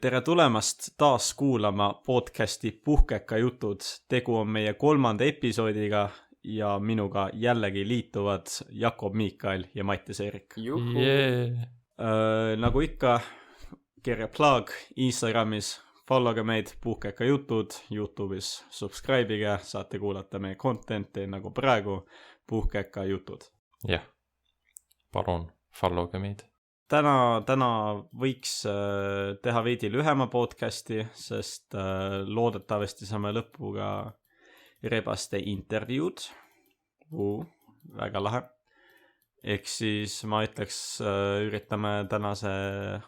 Tere tulemast taas kuulama podcasti Puhkeka jutud. Tegu on meie 3. episoodiga ja minuga jällegi liituvad Jakob Miikael ja Mattias Eerik. Nagu ikka, kirja plug Instagramis, followge meid Puhkeka jutud, YouTube'is subscribe'ige, saate kuulata meie content'i nagu praegu Puhkeka jutud. Jah, palun followge meid. Täna võiks teha veidi lühema podcasti, sest loodetavasti saame lõpuga rebaste intervjuud. Väga lahe. Ehk siis ma ütleks, üritame tänase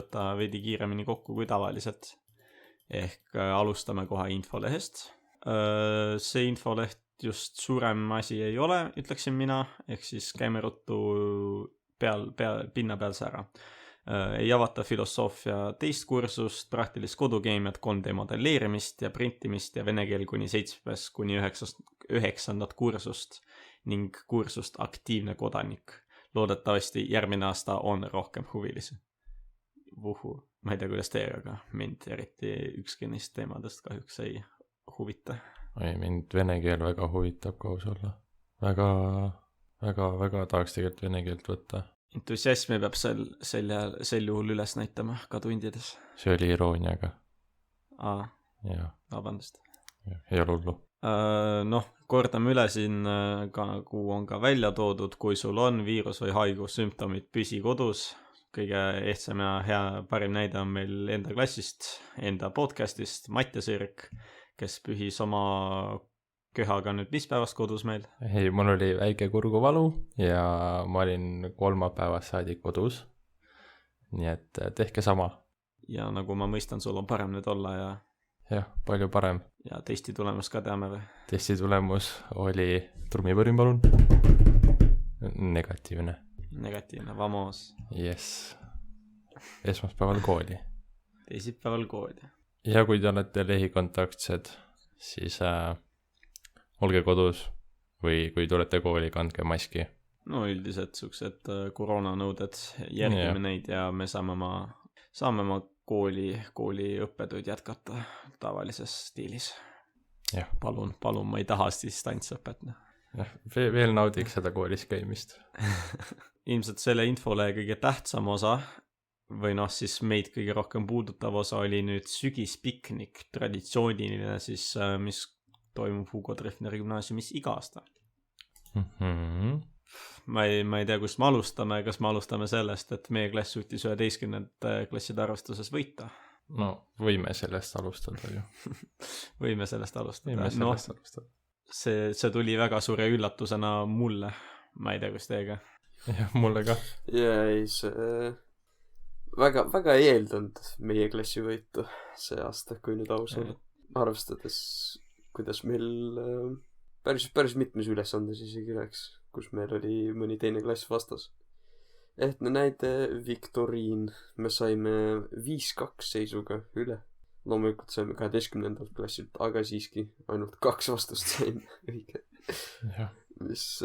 võtta veidi kiiremini kokku kui tavaliselt. Ehk alustame kohe infolehest. See infoleht just suurem asi ei ole, ütleksin mina. Ehk siis käime ruttu pinnapealse ära. Ei avata filosoofia teist kursust, praktilist kodukeemiat, 3D modelleerimist ja printimist ja vene keel kuni 7-9. kursust ning kursust aktiivne kodanik. Loodetavasti järgmine aasta on rohkem huvilisi. Ma ei tea, kuidas teie, aga mind eriti ükski neist teemadest kahjuks ei huvita. Mind vene keel väga huvitab kaus olla. Väga tahaks tegelikult vene keelt võtta. Entusiasmi peab sel juhul üles näitama ka tundides. See oli irooniaga. Vabandust. Ei ole hullu. Kordame üle siin, kuhu on ka välja toodud, kui sul on viirus või haigus, sümptomid, püsi kodus. Kõige ehtsam ja parim näide on meil enda klassist, enda podcastist, Mattias Eerik, kes pühis oma köhaga nüüd mis päevast kodus meil? Ei, mul oli väike kurguvalu ja ma olin 3 päevast saadik kodus. Nii et tehke sama. Ja nagu ma mõistan, sul on parem nüüd olla ja... Jah, palju parem. Ja testi tulemus ka teame või? Testi tulemus oli, trumipõrim palun, negatiivne. Negatiivne, vamos. Yes. Esmaspäeval kooli. Teisipäeval kooli. Ja kui te olete lähikontaktsed, siis... olge kodus või kui tulete kooli, kandke maski. No üldiselt suksed koroonanõuded, järgime neid ja me saame oma kooli õppetööd jätkata tavalises stiilis. Jah. Palun, ma ei taha distantsõpet. Jah, veel naudiks seda koolis käimist. Ilmselt selle infole kõige tähtsam osa või siis meid kõige rohkem puudutav osa oli nüüd sügispiknik, traditsiooniline siis, mis toimub Hugo Treffneri gümnaasiumis iga aasta. Ma ei tea, kust me alustame, kas me alustame sellest, et meie klass suutis 11. klasside arvestuses võita. No, võime sellest alustada ju. Võime sellest alustada. See tuli väga suure üllatusena mulle. Ma ei tea, kus teiega. Jah, mulle ka. Ei, see väga ei eeldanud meie klassi võitu see aasta, kui nüüd aus olla. Arvestades, kuidas meil päris mitmes ülesandes isegi läks, kus meil oli mõni teine klass vastas. Ehtne näide viktoriin. Me saime 5-2 seisuga üle. Loomulikult saime 12. klassilt, aga siiski ainult 2 vastust saime õige. Mis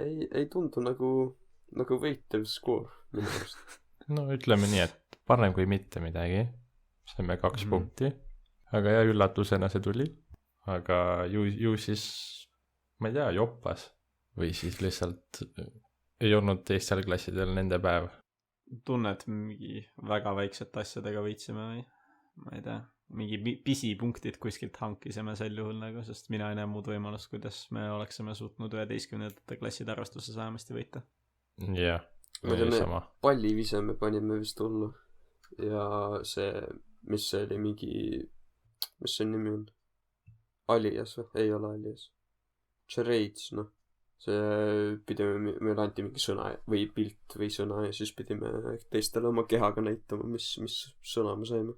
ei tundu nagu võitev skoor minu arust. No ütleme nii, et parem kui mitte midagi. Saime 2 punkti. Aga ja üllatusena see tuli. Aga ju siis, ma ei tea, joppas. Või siis lihtsalt ei olnud teistel klassidel nende päev. Tunned mingi väga väiksete asjadega võitsime või? Ma ei tea. Mingi pisipunktid kuskilt hankisime sel juhul nagu, sest mina ei näe muud võimalust, kuidas me oleksime suutnud 11. klasside arvestuses vähemasti võita. Jah, oli sama. Pallivise me panime vist hullu. Ja mis see oli mis see nimi on? Alias või? Ei ole Alias. Charades, meile anti mingi sõna või pilt või sõna ja siis pidime teistele oma kehaga näitama, mis sõna me saime.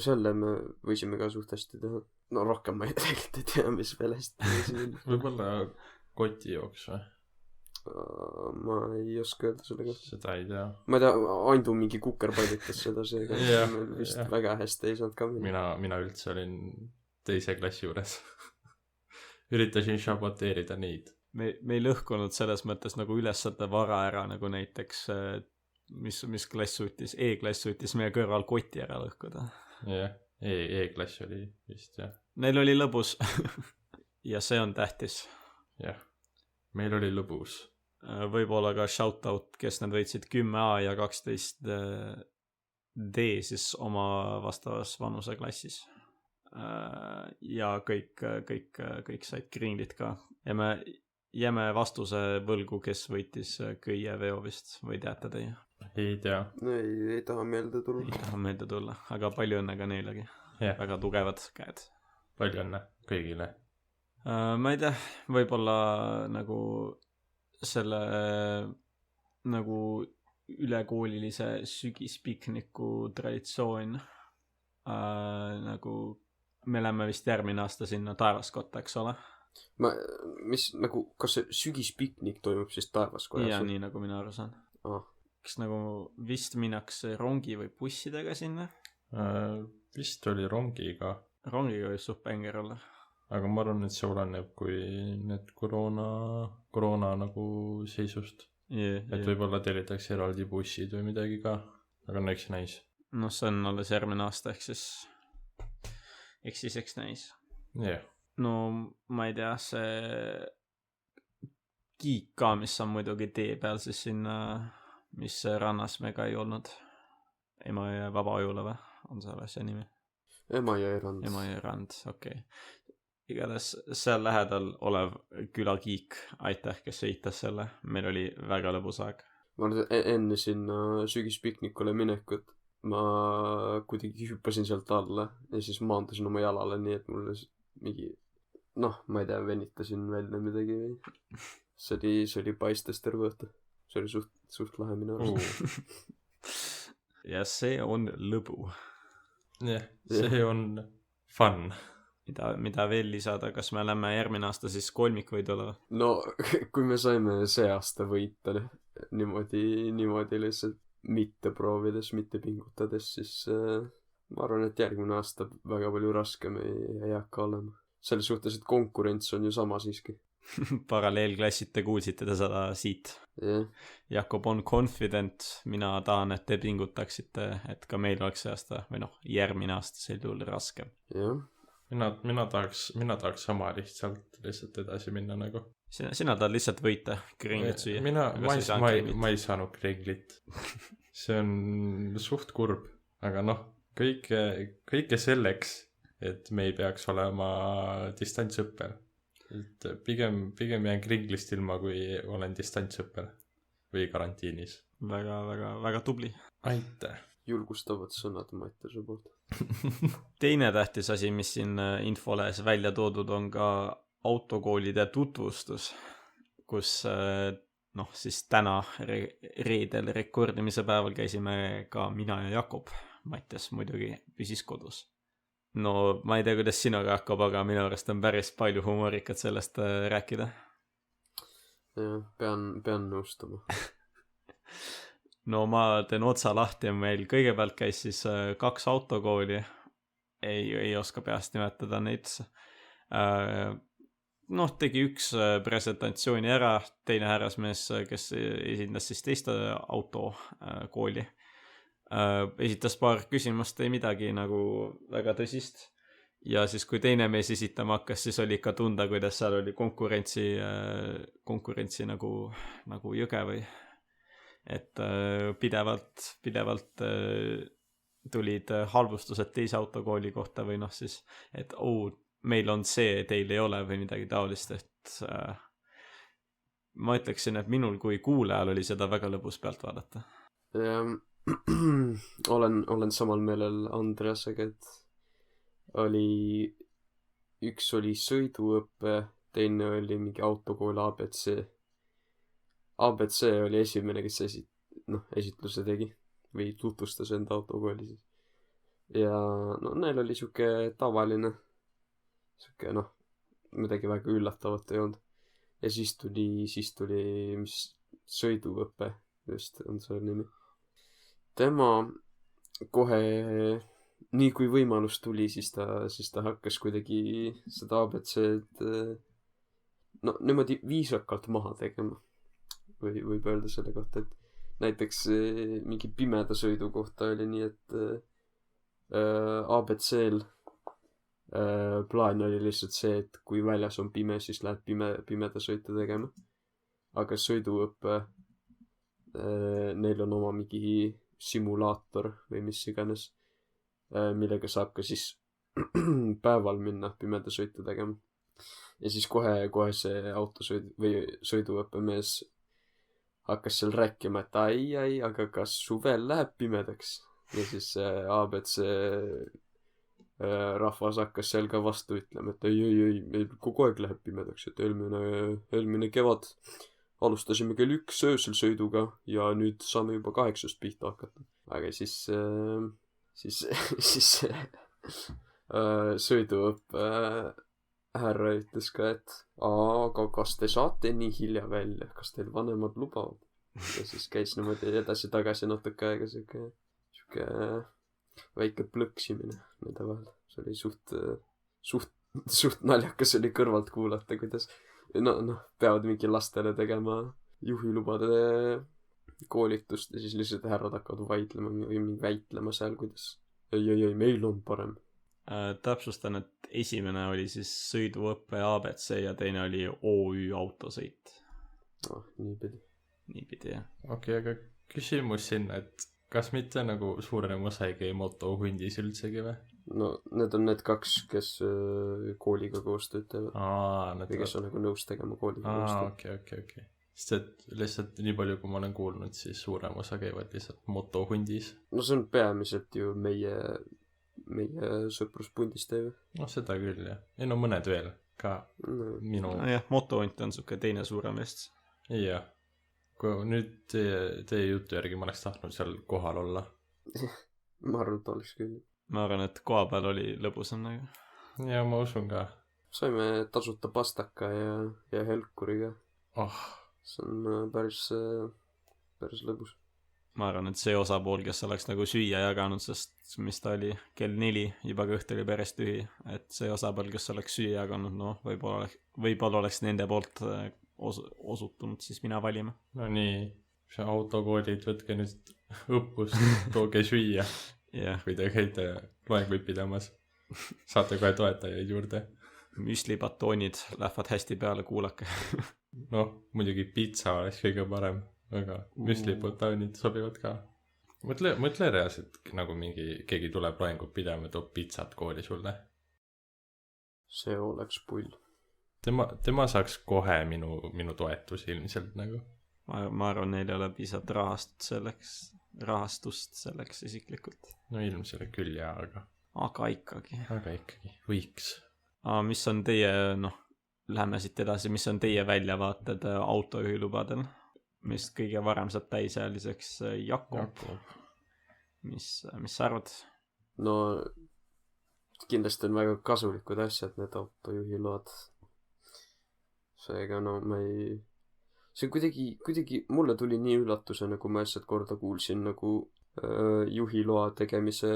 Selle me võisime ka suht hästi teha. No rohkem ma ei tea, mis veel hästi võisime. Võib-olla kotijooks või? Ma ei oska öelda selle kohta. Seda ei tea. Ma ei tea, Andu mingi kukerpallitas seda seega. Meil vist väga hästi ei saanud ka minna. Mina üldse olin teise klassi juures. Üritasin šaboteerida neid. Me ei lõhkunud selles mõttes nagu ülesande vara ära, nagu näiteks mis klass suutis, E-klass suutis meie kõrval koti ära lõhkuda. jah, E-klass oli vist jah. Neil oli lõbus ja see on tähtis. jah, meil oli lõbus. Võib-olla ka shoutout, kes need võitsid 10A ja 12D siis oma vastavas vanuseklassis. Ja kõik said green'id ka. Ja me jääme vastuse võlgu, kes võitis köie veo vist, või teate teie? Ei tea. ei taha meelde tulla. Ei taha meelde tulla, aga palju õnne ka neilegi. Väga tugevad käed. Palju õnne kõigile. Ma ei tea, võib-olla nagu selle nagu ülekoolilise sügispikniku traditsioon nagu me läheme vist järgmine aasta sinna Taevaskotta, eks ole? Kas see sügispiknik toimub siis Taevaskojas? Jaa, nii nagu mina aru saan. Kas nagu vist minnakse rongi või bussidega sinna? Vist oli rongiga. Rongiga võis suht pänger olla. Aga ma arvan, et see oleneb, kui need koroona nagu seisust. Et võib-olla tellitakse eraldi bussid või midagi ka. Aga no eks näis. No see on alles järgmine aasta, eks näis. No ma ei tea, see kiik ka, mis on muidugi tee peal siis sinna, mis rannas me ka ei olnud. Emajõe Vabaujula või? On see asja nimi? Emajõe rand. Emajõe rand, okei. Igatahes seal lähedal olev külakiik, aitäh, kes sõitas selle. Meil oli väga lõbus aeg. Ma enne sinna sügispiknikule minekut ma kuidagi hüppasin sealt alla ja siis maandusin oma jalale, nii et mulle mingi, ma ei tea, venitasin välja midagi või. See oli paistes terve õhtu. See oli suht lahe minu arust. Ja see on lõbu. Jah, see on fun. Mida veel lisada, kas me lähme järgmine aasta siis kolmikvõidule? No, kui me saime see aasta võita niimoodi lihtsalt mitte proovides, mitte pingutades, siis ma arvan, et järgmine aasta väga palju raskem ei hakka olema. Selles suhtes, et konkurents on ju sama siiski. Paralleelklassid, te kuulsite seda siit. Jakob on confident, mina tahan, et te pingutaksite, et ka meil oleks see aasta, või järgmine aasta sel juhul raskem. Jah. Mina tahaks sama lihtsalt edasi minna nagu. Sina tahad lihtsalt võita, kringlit süüa. Ma ei saanud kringlit. See on suht kurb, aga kõike selleks, et me ei peaks olema distantsõppel. Et pigem jään kringlist ilma, kui olen distantsõppel või karantiinis. Väga, väga, väga tubli. Aitäh. Julgustavad sõnad Mattiase poolt. Teine tähtis asi, mis siin infolehes välja toodud, on ka autokoolide tutvustus, kus siis täna reedel rekordimise päeval käisime ka mina ja Jakob. Mattias muidugi püsis kodus. No ma ei tea, kuidas sinuga hakkab, aga minu arust on päris palju humoorikat sellest rääkida. Jah, pean nõustama. No ma teen otsa lahti ja meil kõigepealt käis siis 2 autokooli. Ei oska peast nimetada neid. Tegi üks presentatsiooni ära, teine härrasmees, kes esindas siis teiste autokooli. Esitas paar küsimust, ei midagi nagu väga tõsist. Ja siis kui teine mees esitama hakkas, siis oli ikka tunda, kuidas seal oli konkurentsi nagu jõge või. Et pidevalt tulid halvustused teise autokooli kohta või siis, et meil on see, teil ei ole või midagi taolist, et ma ütleksin, et minul kui kuulajal oli seda väga lõbus pealt vaadata. Olen samal meelel Andreasega, et üks oli sõiduõppe, teine oli mingi autokool ABC. ABC oli esimene, kes esitluse tegi või tutvustas enda autokooli siis. Ja neil oli siuke tavaline, midagi väga üllatavat ei olnud. Ja siis tuli mis sõiduõppe, just on see nimi. Tema kohe, nii kui võimalus tuli, siis ta hakkas kuidagi seda ABC-d niimoodi viisakalt maha tegema. Võib öelda selle kohta, et näiteks mingi pimeda sõidu kohta oli nii, et ABC-l plaan oli lihtsalt see, et kui väljas on pime, siis lähed pimeda sõitu tegema. Aga sõiduõppe neil on oma mingi simulaator või mis iganes, millega saab ka siis päeval minna pimeda sõitu tegema. Ja siis kohe see sõiduõppemees hakkas seal rääkima, et ai, aga kas suvel läheb pimedaks? Ja siis ABC rahvas hakkas seal ka vastu ütlema, et ei, meil kogu aeg läheb pimedaks, et eelmine kevad alustasime kell 1 öösel sõiduga ja nüüd saame juba 8 pihta hakata. Aga siis sõiduõppe härra ütles ka, et aga kas te saate nii hilja välja, kas teil vanemad lubavad? Ja siis käis niimoodi edasi-tagasi natuke aega siuke väike plõksimine nende vahel. See oli suht naljakas oli kõrvalt kuulata, kuidas peavad mingi lastele tegema juhilubade koolitust ja siis lihtsalt härrad hakkavad vaidlema või väitlema seal, kuidas ei, meil on parem. Täpsustan, et esimene oli siis sõiduõppe ABC ja teine oli OÜ autosõit. Niipidi, jah. Okei, aga küsimus sinna, et kas mitte nagu suurem osa ei käi motohundis üldsegi või? No need on need 2, kes kooliga koostööd teevad. Või kes on nagu nõus tegema kooliga koostööd. Okei. Sest et lihtsalt nii palju, kui ma olen kuulnud, siis suurem osa käivad lihtsalt motohundis. No see on peamiselt ju meie sõpruspundis teev. No seda küll, jah. Ei no mõned veel ka minu... jah, motohunt on siuke teine suurem vist. Jah. Kui nüüd teie jutu järgi ma oleks tahtnud seal kohal olla. Ma arvan, et oleks küll. Ma arvan, et koha peal oli lõbusam nagu. Ja ma usun ka. Saime tasuta pastaka ja helkuriga. See on päris lõbus. Ma arvan, et see osapool, kes oleks nagu süüa jaganud, sest mis ta oli, kell 4, juba kõht oli päris tühi, et see osapool, kes oleks süüa jaganud, võib-olla oleks nende poolt osutunud siis mina valima. No nii, see autokoolid, võtke nüüd õppust, tooge süüa. Yeah. Kui te käite loenguid pidamas, saate kohe toetajaid juurde. Müslibatoonid lähevad hästi peale, kuulake. Muidugi pizza oleks kõige parem, aga müslibatoonid sobivad ka. Mõtle reaalselt, nagu keegi tuleb loengut pidama ja toob pizzat kooli sulle. See oleks pull. Tema saaks kohe minu toetus ilmselt nagu. Ma arvan, neil ei ole piisavalt rahastust selleks isiklikult. No ilmselt küll, jaa, aga ikkagi. Võiks. Mis on teie, läheme siit edasi, mis on teie väljavaated autojuhilubadel? Mis kõige varem saab täisealiseks Jakob? Mis sa arvad? No, kindlasti on väga kasulikud asjad need autojuhiload. Seega, ma ei... See kuidagi mulle tuli nii üllatusena, kui ma asjad korda kuulsin nagu juhiloa tegemise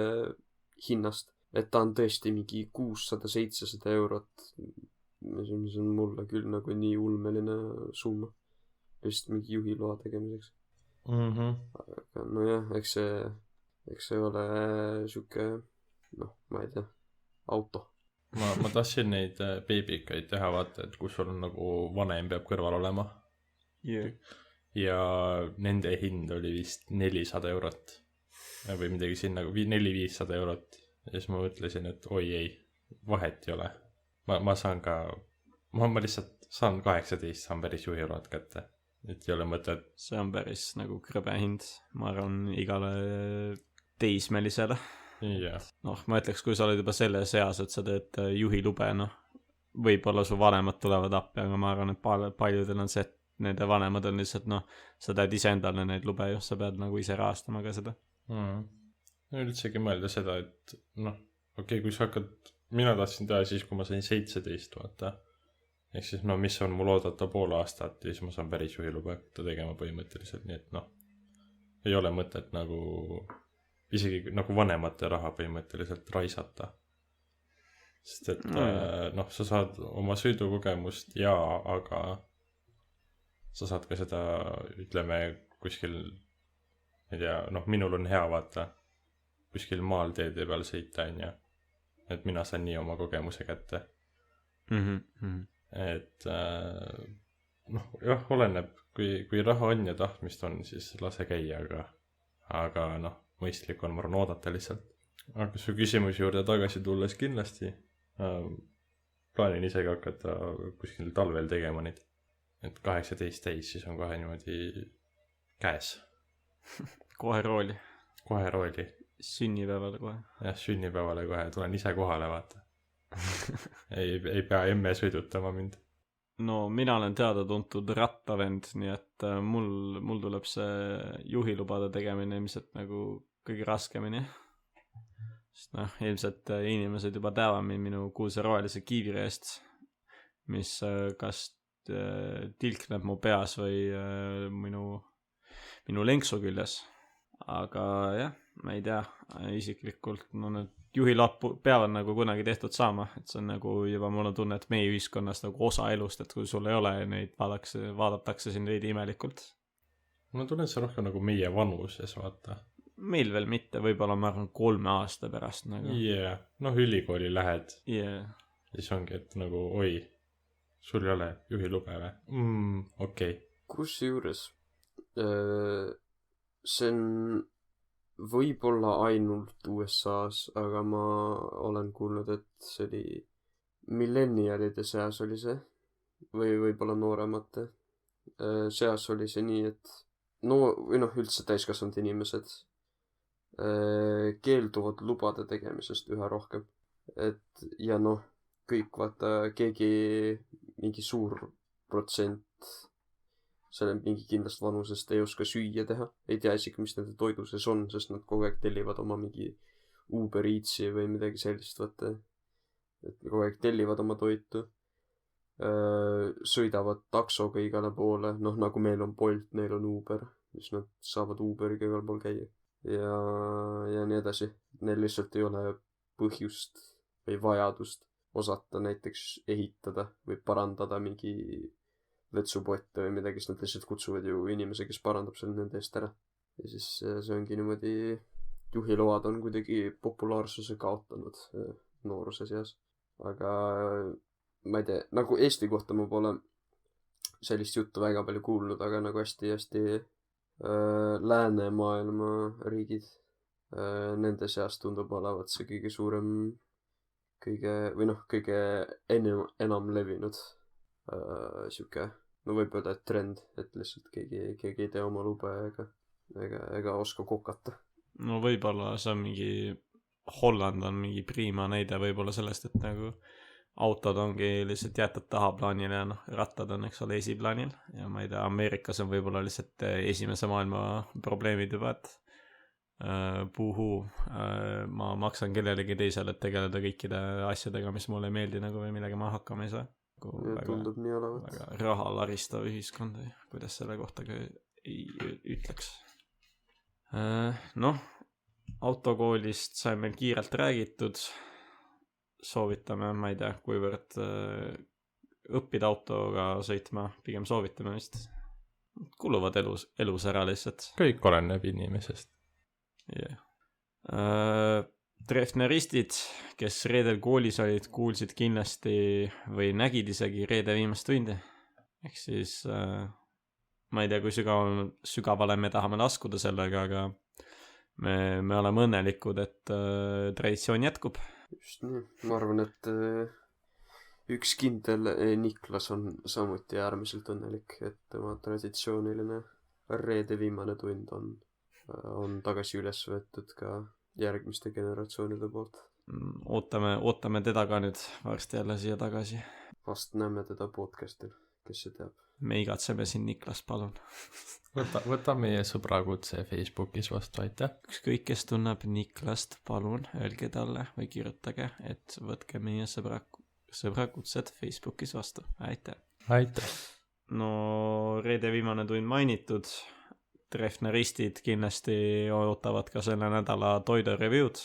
hinnast. Et ta on tõesti mingi 600-700 eurot. See on mulle küll nagu nii ulmeline summa. Just mingi juhiloa tegemiseks. Aga nojah, eks see ole siuke, ma ei tea, auto. Ma tahtsin neid beebikaid teha, vaata, et kus sul nagu vanem peab kõrval olema. Yeah. Ja nende hind oli vist 400 eurot. Või midagi siin nagu 400-500 eurot. Ja siis ma mõtlesin, et oi ei, vahet ei ole. Ma saan ka, ma lihtsalt saan 18, saan päris juhiload kätte. Et ei ole mõtet. See on päris nagu krõbe hind. Ma arvan igale teismelisele. Yeah. Ma ütleks, kui sa oled juba selles eas, et sa teed juhilube, võib-olla su vanemad tulevad appi, aga ma arvan, et paljudel on see, et nende vanemad on lihtsalt, sa teed ise endale neid lube ju, sa pead nagu ise rahastama ka seda. Üldsegi mõelda seda, et okei, kui sa hakkad, mina tahtsin teha siis, kui ma sain 17, vaata. Ehk siis, mis on mul oodata pool aastat ja siis ma saan päris juhilube hakata tegema põhimõtteliselt, nii et ei ole mõtet nagu isegi nagu vanemate raha põhimõtteliselt raisata. Sest et sa saad oma sõidukogemust aga sa saad ka seda, ütleme, kuskil ma ei tea, noh, minul on hea vaata kuskil maal teede peal sõita, on ju. Et mina saan nii oma kogemuse kätte. Et noh, jah, oleneb, kui raha on ja tahtmist on, siis lase käia, aga noh, mõistlik on, ma arvan, oodata lihtsalt. Aga su küsimuse juurde tagasi tulles kindlasti plaanin isegi hakata kuskil talvel tegema neid. Et 18 täis, siis on kohe niimoodi käes. Kohe rooli. Kohe rooli. Sünnipäevale kohe. Jah, sünnipäevale kohe, tulen ise kohale, vaata. ei pea emme sõidutama mind. No mina olen teada-tuntud rattavend, nii et mul tuleb see juhilubade tegemine ilmselt nagu kõige raskemini. Sest noh, ilmselt inimesed juba teavad minu kuulsa rohelise kiivri eest, mis kas tilkneb mu peas või minu lenksu küljes. Aga jah, ma ei tea, isiklikult need juhilapp peavad nagu kunagi tehtud saama, et see on nagu juba mul on tunne, et meie ühiskonnas nagu osa elust, et kui sul ei ole, neid vaadatakse siin veidi imelikult. Ma tunnen, et see rohkem nagu meie vanuses, vaata. Meil veel mitte, võib-olla ma arvan 3 aasta pärast nagu. Yeah. Noh, ülikooli lähed. Yeah. Siis ongi, et nagu, oi, sul ei ole juhilube või? Okei. Kusjuures see on võib-olla ainult USA-s, aga ma olen kuulnud, et see oli millenialide seas oli see või võib-olla nooremate seas oli see nii, et või noh, üldse täiskasvanud inimesed keelduvad lubade tegemisest üha rohkem. Et ja noh, kõik vaata, keegi mingi suur protsent selle mingi kindlast vanusest ei oska süüa teha, ei tea isegi, mis nende toiduses on, sest nad kogu aeg tellivad oma mingi Uber Eatsi või midagi sellist, vaata. Et kogu aeg tellivad oma toitu, sõidavad taksoga igale poole, noh nagu meil on Bolt, neil on Uber, siis nad saavad Uberiga igal pool käia ja nii edasi. Neil lihtsalt ei ole põhjust või vajadust osata näiteks ehitada või parandada mingi vetsupotte või midagi, siis nad lihtsalt kutsuvad ju inimese, kes parandab selle nende eest ära. Ja siis see ongi niimoodi, juhiload on kuidagi populaarsuse kaotanud nooruse seas. Aga ma ei tea, nagu Eesti kohta ma pole sellist juttu väga palju kuulnud, aga nagu hästi läänemaailma riigid, nende seas tundub olevat see kõige suurem, kõige enam levinud siuke, no võib öelda, et trend, et lihtsalt keegi ei tee oma lube ega oska kokata. No võib-olla see on mingi, Holland on mingi prima näide võib-olla sellest, et nagu autod ongi lihtsalt jäetud tahaplaanile ja noh, rattad on, eks ole, esiplaanil ja ma ei tea, Ameerikas on võib-olla lihtsalt esimese maailma probleemid juba, et ma maksan kellelegi teisele, et tegeleda kõikide asjadega, mis mulle ei meeldi nagu või millega ma hakkama ei saa. Tundub nii olevat. Väga raha laristav ühiskond või kuidas selle kohta ka ei ütleks. Noh, autokoolist sai meil kiirelt räägitud. Soovitame, ma ei tea, kuivõrd õppida autoga sõitma, pigem soovitame vist. Kuluvad elus ära lihtsalt. Kõik oleneb inimesest. Yeah. Treffneristid, kes reedel koolis olid, kuulsid kindlasti või nägid isegi reede viimast tundi. Ehk siis ma ei tea, kui sügavale me tahame laskuda sellega, aga me oleme õnnelikud, et traditsioon jätkub. Just nii. Ma arvan, et üks kindel Niklas on samuti äärmiselt õnnelik, et tema traditsiooniline reede viimane tund on tagasi üles võetud ka järgmiste generatsioonide poolt. Ootame teda ka nüüd varsti jälle siia tagasi. Vast näeme teda podcastil, kes see teab. Me igatseme siin Niklas, palun. Võta meie sõbrakutse Facebookis vastu, aitäh. Ükskõik, kes tunneb Niklast, palun öelge talle või kirjutage, et võtke meie sõbrakutset Facebookis vastu. Aitäh. Aitäh. No reede viimane tund mainitud. Treffneristid kindlasti ootavad ka selle nädala toidureview'd.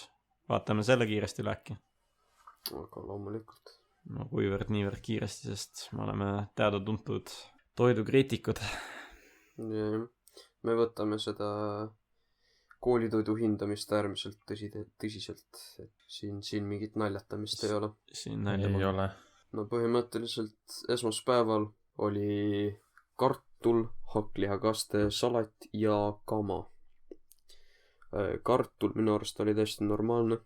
Vaatame selle kiiresti läki. Aga loomulikult. No kuivõrd niivõrd kiiresti, sest me oleme teada-tuntud toidukriitikud. Me võtame seda koolitoidu hindamist äärmiselt tõsiselt, et siin mingit naljatamist ei ole. Siin ei ole. No põhimõtteliselt esmaspäeval oli kartul, hakklihakaste, salat ja kama. Kartul minu arust oli täiesti normaalne.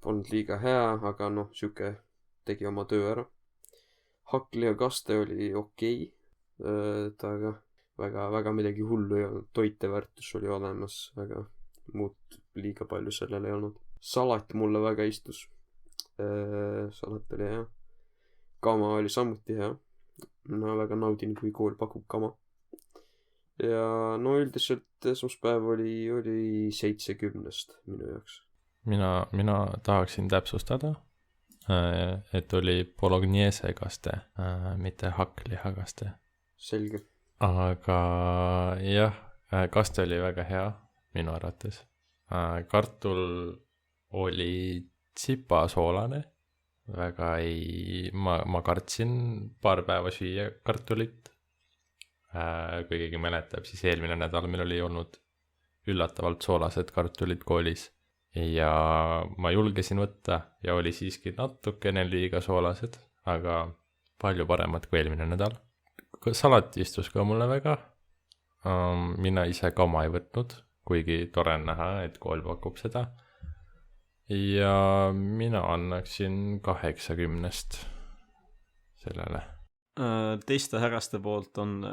Polnud liiga hea, aga siuke tegi oma töö ära. Hakklihakaste oli okei. Aga väga midagi hullu ei olnud. Toiteväärtus oli olemas, aga muud liiga palju sellel ei olnud. Salat mulle väga istus. Salat oli hea. Kama oli samuti hea. Ma väga naudin, kui kool pakub kama. Ja üldiselt esmaspäev oli 7/10 minu jaoks. Mina tahaksin täpsustada, et oli bolognese kaste, mitte hakklihakaste. Selge. Aga jah, kaste oli väga hea minu arvates. Kartul oli tsipasoolane. Väga ma kartsin paar päeva süüa kartulit. Kui keegi mäletab, siis eelmine nädal meil oli olnud üllatavalt soolased kartulid koolis. Ja ma julgesin võtta ja oli siiski natukene liiga soolased, aga palju paremad kui eelmine nädal. Salat istus ka mulle väga. Mina ise kama ei võtnud, kuigi tore näha, et kool pakub seda. Ja mina annaksin 80 sellele. Teiste härraste poolt on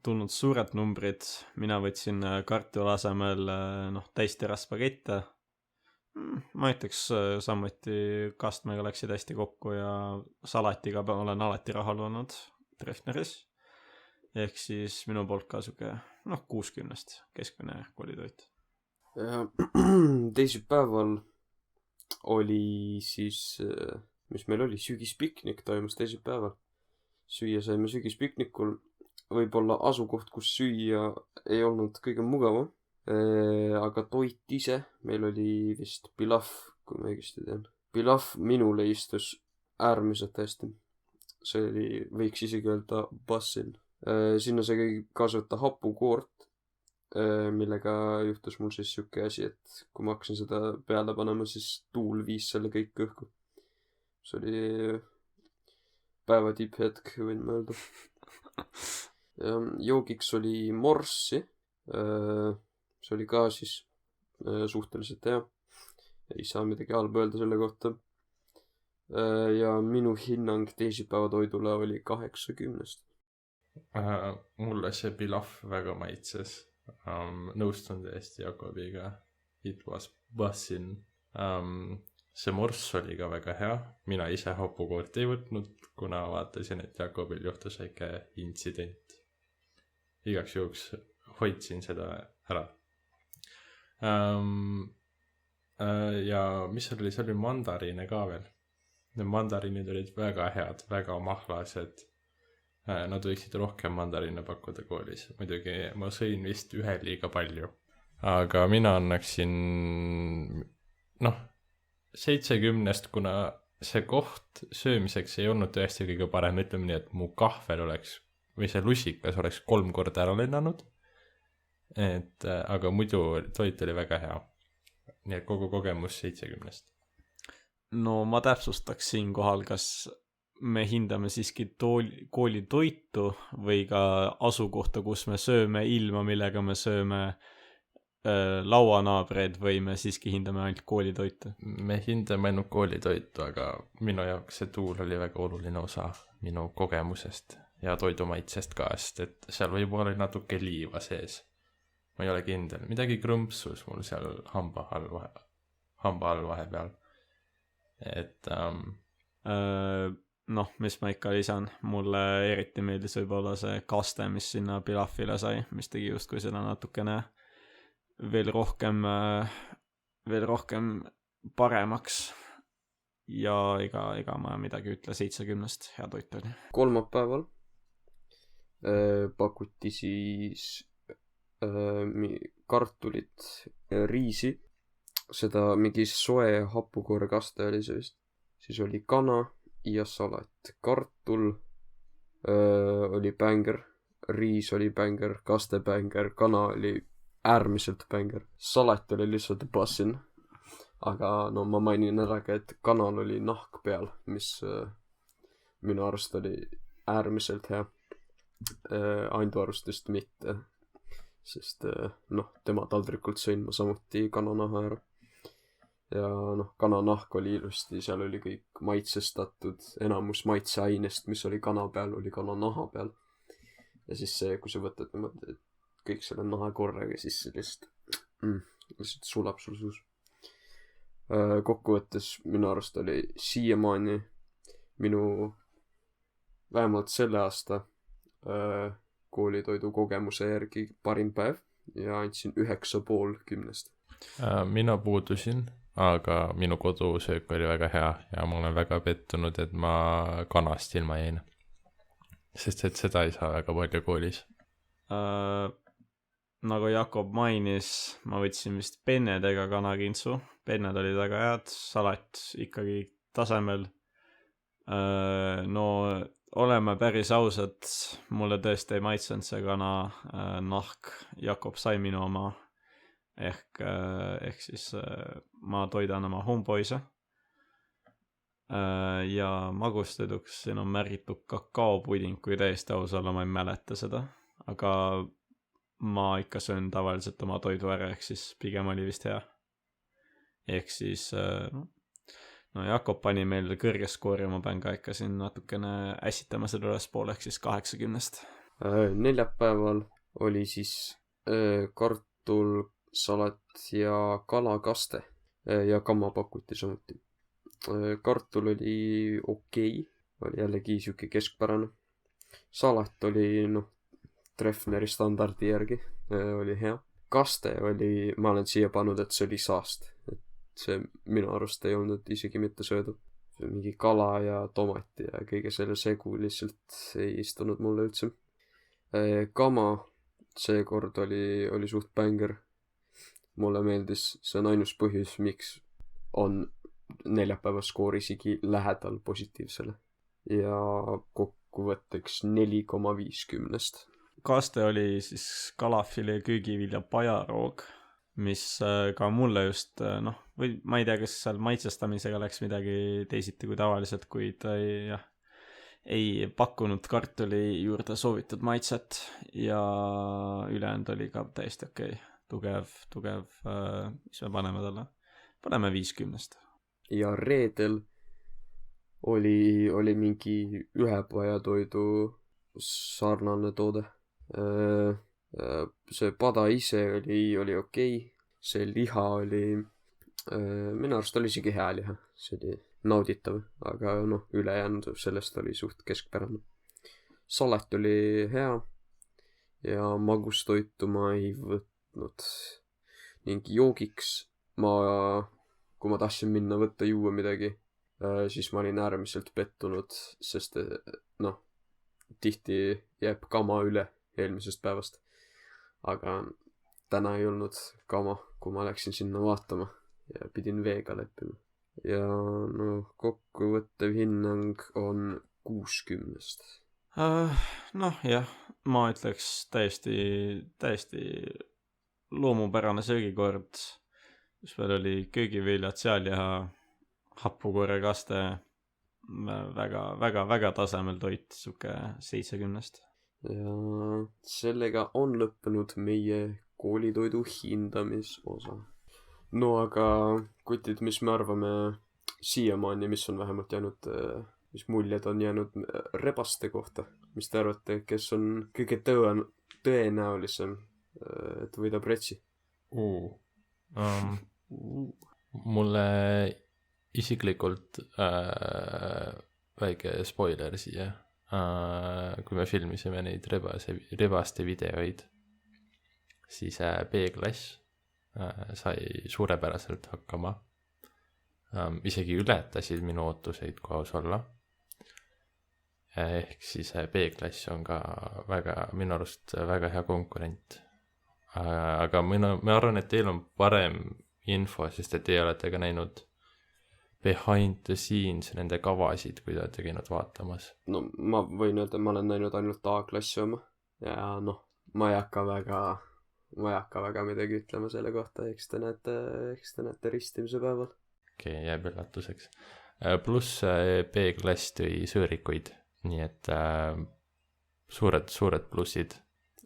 tulnud suured numbrid. Mina võtsin kartuli asemel täisteras spagette. Ma ütleks samuti kastmega läksid hästi kokku ja salatiga olen alati rahul olnud Treffneris. Ehk siis minu poolt ka suke 60 keskmine koolitoit. Ja teisipäeval oli siis, mis meil oli, sügispiknik toimus teisipäeval. Süüa saime sügispiknikul. Võib-olla asukoht, kus süüa ei olnud kõige mugavam. Aga toit ise, meil oli vist pilav, kui ma õigesti tean. Pilav minule istus äärmiselt hästi. See oli, võiks isegi öelda bassin. Sinna sai kaasa võtta hapukoort, millega juhtus mul siis siuke asi, et kui ma hakkasin seda peale panema, siis tuul viis selle kõik õhku. See oli päeva tipphetk, võin ma öelda. Joogiks oli morssi. See oli ka siis suhteliselt hea. Ei saa midagi halba öelda selle kohta. Ja minu hinnang teisipäeva toidule oli 80. Mulle see pilav väga maitses. Nõustun täiesti Jakobiga. It was bussin. See morss oli ka väga hea. Mina ise hapukoort ei võtnud, kuna vaatasin, et Jakobil juhtus väike intsident. Igaks juhuks hoidsin seda ära. Ja mis oli, see oli mandariine ka veel. Need mandariinid olid väga head, väga mahlased. Nad võiksid rohkem mandariine pakkuda koolis. Muidugi ma sõin vist ühe liiga palju. Aga mina annaksin 70, kuna see koht söömiseks ei olnud tõesti kõige parem. Ütleme nii, et mu kahvel oleks, või see lusikas oleks 3 korda ära lennanud. Aga muidu toit oli väga hea. Nii et kogu kogemus 70. No ma täpsustaks siin kohal, kas me hindame siiski kooli toitu või ka asukohta, kus me sööme ilma, millega me sööme lauanaabreid, või me siiski hindame ainult koolitoitu? Me hindame ainult koolitoitu, aga minu jaoks see tuul oli väga oluline osa minu kogemusest ja toidumaitsest ka, sest et seal võib-olla oli natuke liiva sees. Ma ei ole kindel. Midagi krõmpsus mul seal hamba all vahepeal. Mis ma ikka lisan. Mulle eriti meeldis võib-olla see kaste, mis sinna pilafile sai, mis tegi just kui seda natukene veel rohkem paremaks. Ja ega ma midagi ütle 70. Hea toit oli. Kolmapäeval pakuti siis kartulit, riisi, seda mingi soe hapukoorekaste oli see vist, siis oli kana ja salat. Kartul oli bänger, riis oli bänger, kaste bänger, kana oli äärmiselt bänger. Salat oli lihtsalt passin. Aga no ma mainin ära ka, et kanal oli nahk peal, mis minu arust oli äärmiselt hea. Andu arust vist mitte, sest noh, tema taldrikult sõin ma samuti kananaha ära. Ja noh, kananahk oli ilusti, seal oli kõik maitsestatud, enamus maitseainest, mis oli kana peal, oli kananaha peal. Ja siis see, kui sa võtad niimoodi kõik selle naha korraga, siis see lihtsalt sulab sul suus. Kokkuvõttes minu arust oli siiamaani minu vähemalt selle aasta koolitoidu kogemuse järgi parim päev ja andsin 9,5/10. Mina puudusin, aga minu kodusöök oli väga hea ja ma olen väga pettunud, et ma kanast ilma jäin. Sest et seda ei saa väga palju koolis. Nagu Jakob mainis, ma võtsin vist pennedega kanakintsu. Penned olid väga head, salat ikkagi tasemel. No oleme päris ausad, mulle tõesti ei maitsenud see kana nahk. Jakob sai minu oma. Ehk siis ma toidan oma homeboy'se. Ja magustoiduks siin on märgitud kakaopuding, kui täiesti aus olla, ma ei mäleta seda. Aga ma ikka söön tavaliselt oma toidu ära, ehk siis pigem oli vist hea. Ehk siis no Jakob pani meil kõrge skoori, ma pean ka ikka siin natukene ässitama selle ülespoole, ehk siis 80. Neljapäeval oli siis kartul, salat ja kalakaste ja kamma pakuti samuti. Kartul oli okei, oli jällegi siuke keskpärane. Salat oli Treffneri standardi järgi, oli hea. Kaste oli, ma olen siia pannud, et see oli saast. Et see minu arust ei olnud isegi mitte söödav. Mingi kala ja tomati ja kõige selle segu lihtsalt ei istunud mulle üldse. Kama seekord oli suht bänger. Mulle meeldis, see on ainus põhjus, miks on neljapäeva skoor isegi lähedal positiivsele. Ja kokkuvõtteks 4,5/10. Kaste oli siis kalafile köögivilja pajaroog, mis ka mulle just, või ma ei tea, kas seal maitsestamisega läks midagi teisiti kui tavaliselt, kuid ei pakkunud kartuli juurde soovitud maitset ja ülejäänud oli ka täiesti okei. Tugev, mis me paneme talle? Paneme 5/10. Ja reedel oli mingi ühepajatoidu sarnane toode. See pada ise oli okei. See liha oli, minu arust oli isegi hea liha. See oli nauditav, aga ülejäänud sellest oli suht keskpärane. Salat oli hea ja magustoitu ma ei võtnud. Ning joogiks kui ma tahtsin minna võtta juua midagi, siis ma olin äärmiselt pettunud, sest tihti jääb kama üle eelmisest päevast. Aga täna ei olnud kama, kui ma läksin sinna vaatama ja pidin veega leppima. Ja kokkuvõttev hinnang on 6/10. Jah, ma ütleks täiesti loomupärane söögikord, kus veel oli köögiviljad, sealjaha, hapukoorekaste, väga tasemel toit, suke 7/10. Ja sellega on lõppenud meie koolitoidu hindamisosa. No aga kutid, mis me arvame siiamaani, mis on vähemalt jäänud, mis muljed on jäänud rebaste kohta? Mis te arvate, kes on kõige tõenäolisem, et võidab retsi? Mulle isiklikult väike spoiler siia. Kui me filmisime neid rebaste videoid, siis B-klass sai suurepäraselt hakkama. Isegi ületasid minu ootuseid, kui aus olla. Ehk siis B-klass on ka minu arust väga hea konkurent. Aga ma arvan, et teil on parem info, sest et teie olete ka näinud behind the scenes nende kavasid, kui te olete käinud vaatamas. No ma võin öelda, ma olen näinud ainult A-klassi oma ja ma ei hakka ma ei hakka väga midagi ütlema selle kohta, eks te näete ristimise päeval. Okei, jääb üllatuseks. Pluss B-klass tõi sõõrikuid, nii et suured plussid.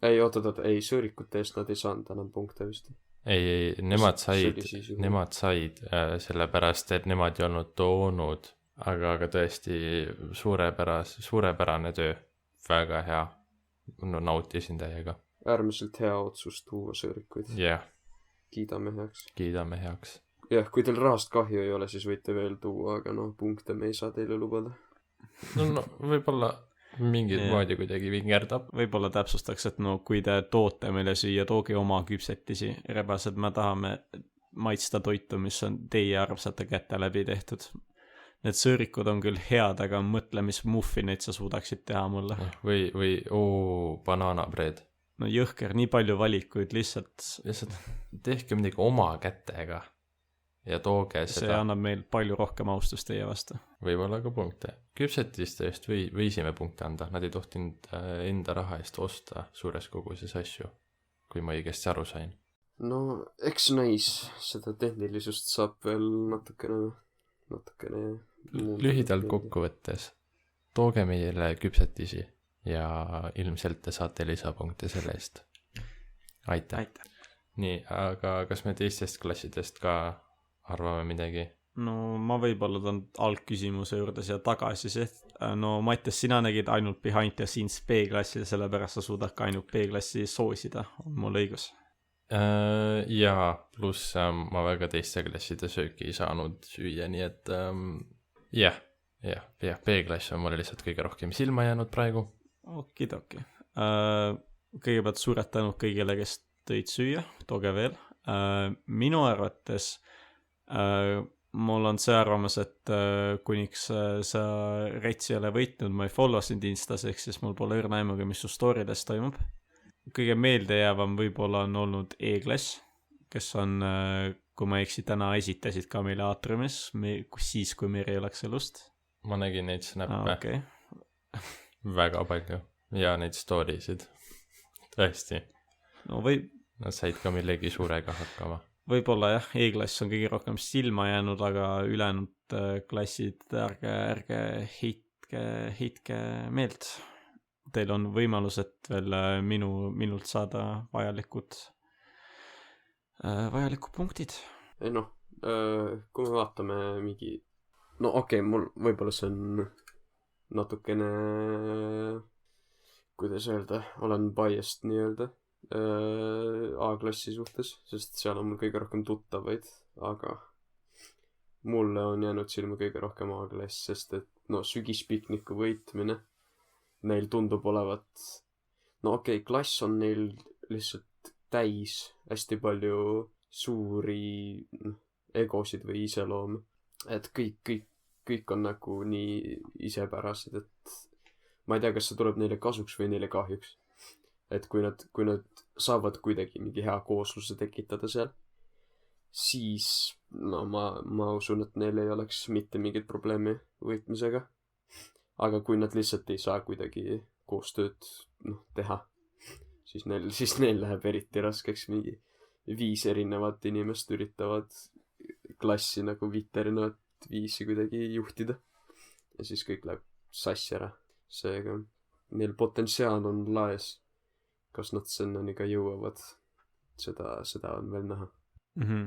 Ei, oot, ei, sõõrikute eest nad ei saanud enam punkte vist. Ei, nemad said sellepärast, et nemad ei olnud toonud, aga tõesti suurepärane töö, väga hea, no nautisin täiega. Äärmiselt hea otsus tuua sõõrikuid. Jah. Kiidame heaks. Jah, kui teil rahast kahju ei ole, siis võite veel tuua, aga no punkte me ei saa teile lubada. No võib-olla mingid moodi kuidagi vingerdab. Võib-olla täpsustaks, et no kui te toote meile süüa, tooge oma küpsetisi. Rebased, me tahame maitsta toitu, mis on teie armsate käte läbi tehtud. Need sõõrikud on küll head, aga mõtle, mis muffineid sa suudaksid teha mulle. Või banaanabreed. No jõhker, nii palju valikuid, lihtsalt tehke midagi oma kätega ja tooge seda. See annab meil palju rohkem austust teie vastu. Võib-olla ka punkte. Küpsetiste eest võisime punkte anda, nad ei tohtinud enda raha eest osta suures koguses asju, kui ma õigesti aru sain. No, eks näis, seda tehnilisust saab veel natukene lühidalt kokkuvõttes, tooge meile küpsetisi ja ilmselt te saate lisapunkte selle eest. Aitäh. Nii, aga kas me teistest klassidest ka arvame midagi? No ma võib-olla tahan algküsimuse juurde siia tagasi, sest no Mattias, sina nägid ainult Behind the Scenes B-klassi, sellepärast sa suudad ka ainult B-klassi soosida, on mul õigus? Jaa, pluss ma väga teiste klasside sööki ei saanud süüa, nii et jah, B-klass on mulle lihtsalt kõige rohkem silma jäänud praegu. Okidoki. Kõigepealt suured tänud kõigile, kes tõid süüa, tooge veel. Minu arvates mul on see arvamus, et kuniks sa Rets ei ole võitnud, ma ei follow sind Instas, ehk siis mul pole õrna aimugi, mis su storydes toimub. Kõige meeldejäävam võib-olla on olnud E-klass, kes on, kui ma eksi, täna esitasid ka meile aatriumis, siis kui meil ei oleks elust. Ma nägin neid snappe. Okay. Väga palju. Ja neid storiesid. Tõesti. No Nad said ka millegi suurega hakkama. Võib-olla jah, E-klass on kõige rohkem silma jäänud, aga ülejäänud klassid, ärge heitke meelt. Teil on võimalus, et veel minult saada vajalikud punktid. Ei noh, kui me vaatame mingi... No okei, mul võib-olla see on natukene, kuidas öelda, olen biased nii-öelda A-klassi suhtes, sest seal on mul kõige rohkem tuttavaid, aga mulle on jäänud silma kõige rohkem A-klass, sest et no sügispikniku võitmine neil tundub olevat, no okei, klass on neil lihtsalt täis hästi palju suuri egosid või iseloomi, et kõik on nagu nii isepärased, et ma ei tea, kas see tuleb neile kasuks või neile kahjuks. Et kui nad saavad kuidagi mingi hea koosluse tekitada seal, siis no ma usun, et neil ei oleks mitte mingit probleemi võitmisega. Aga kui nad lihtsalt ei saa kuidagi koostööd teha, siis neil läheb eriti raskeks. Mingi 5 erinevat inimest üritavad klassi nagu 5 erinevat viisi kuidagi juhtida. Ja siis kõik läheb sassi ära. Seega neil potentsiaal on laes. Kas nad sennani ka jõuavad, seda on veel näha. Mm-hmm.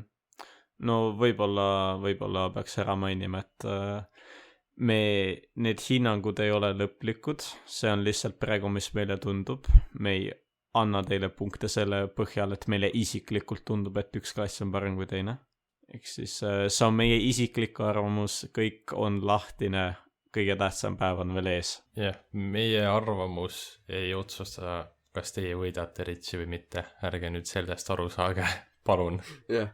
No võib-olla peaks ära mainima, et need hinnangud ei ole lõplikud, see on lihtsalt praegu, mis meile tundub. Me ei anna teile punkte selle põhjal, et meile isiklikult tundub, et üks klass on parem kui teine. Ehk siis see on meie isiklik arvamus, kõik on lahtine, kõige tähtsam päev on veel ees. Jah, meie arvamus ei otsusta, kas teie võidate Ritsi või mitte. Ärge nüüd sellest aru saage, palun. Jah,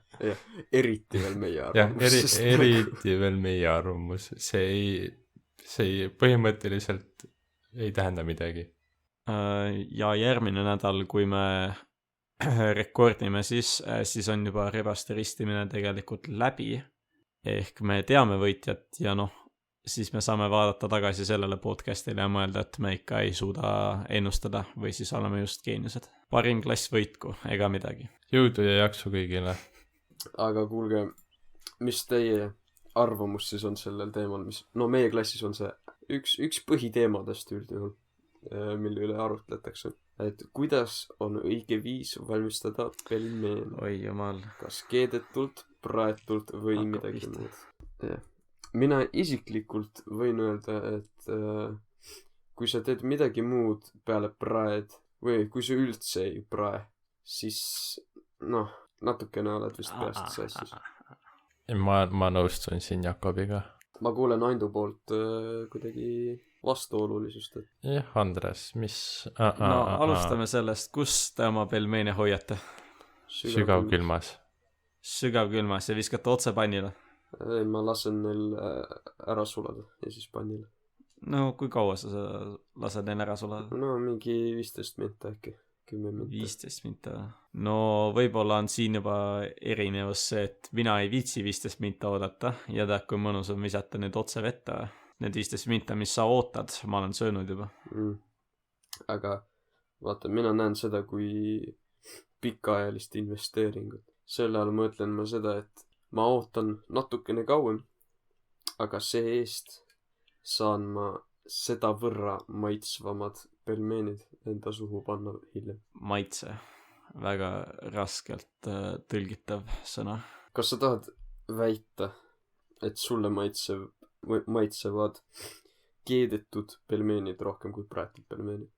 eriti veel meie arvamus. Eriti veel meie arvamus. See põhimõtteliselt ei tähenda midagi. Ja järgmine nädal, kui me rekordime, siis on juba rebaste ristimine tegelikult läbi. Ehk me teame võitjat ja siis me saame vaadata tagasi sellele podcastile ja mõelda, et me ikka ei suuda ennustada või siis oleme just geeniused. Parim klass võitku, ega midagi. Jõudu ja jaksu kõigile. Aga kuulge, mis teie arvamus siis on sellel teemal, mis, no meie klassis on see üks põhiteemadest üldjuhul, mille üle arutletakse. Et kuidas on õige viis valmistada pelmeen? Oi jumal. Kas keedetult, praetult või Hakkab midagi pihta. muud? Mina isiklikult võin öelda, et kui sa teed midagi muud peale praed või kui sa üldse ei prae, siis noh, natukene oled vist peast sassis. Ma nõustun siin Jakobiga. Ma kuulen Andu poolt kuidagi vastuolulisust, et Jah, Andres, mis... No alustame sellest, kus te oma pelmeene hoiate? Sügavkülmas. Sügavkülmas ja viskate otse pannile? Ei, ma lasen neil ära sulada ja siis pannile. No kui kaua sa lased neil ära sulada? No mingi 15 minta äkki, 10 minta. 15 minta. No võib-olla on siin juba erinevus see, et mina ei viitsi 15 minta oodata ja tead, kui mõnus on visata need otse vette. Need 15 minta, mis sa ootad, ma olen söönud juba. Aga vaata, mina näen seda kui pikaajalist investeeringut. Selle all mõtlen ma seda, et ma ootan natukene kauem, aga see-eest saan ma seda võrra maitsvamad pelmeenid enda suhu panna hiljem. Maitse. Väga raskelt tõlgitav sõna. Kas sa tahad väita, et sulle maitsevad keedetud pelmeenid rohkem kui praetud pelmeenid?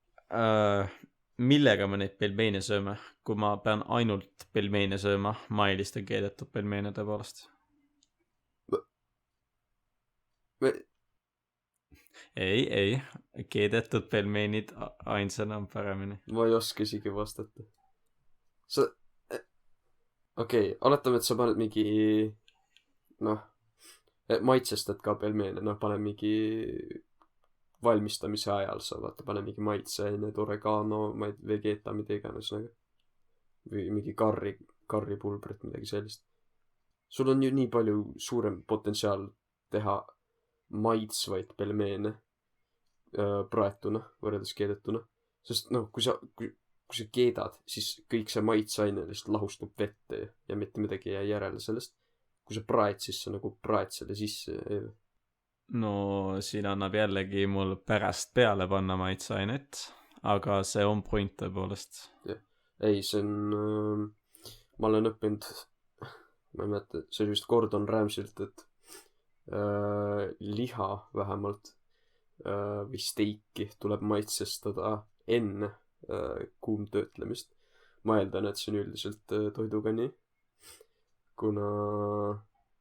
Millega me neid pelmeene sööme? Kui ma pean ainult pelmeene sööma, ma eelistan keedetud pelmeene tõepoolest. Ei, keedetud pelmeenid ainsana on paremini. Ma ei oska isegi vastata. Okei, oletame, et sa paned mingi, noh, maitsestad ka pelmeene, noh, pane mingi valmistamise ajal sa vaata, pane mingi maitseained, oregano, vegeta, mida iganes, nagu. Või mingi karripulbrit, midagi sellist. Sul on ju nii palju suurem potentsiaal teha maitsvaid pelmeene praetuna, võrreldes keedetuna. Sest noh, kui sa keedad, siis kõik see maitseaine lihtsalt lahustub vette ja mitte midagi ei jää järele sellest. Kui sa praed, siis sa nagu praed selle sisse. No siin annab jällegi mul pärast peale panna maitseainet, aga see on point tõepoolest. Ei, see on, ma olen õppinud, ma ei mäleta, see oli vist Gordon Ramsilt, et liha vähemalt või steiki tuleb maitsestada enne kuumtöötlemist. Ma eeldan, et see on üldiselt toiduga nii. Kuna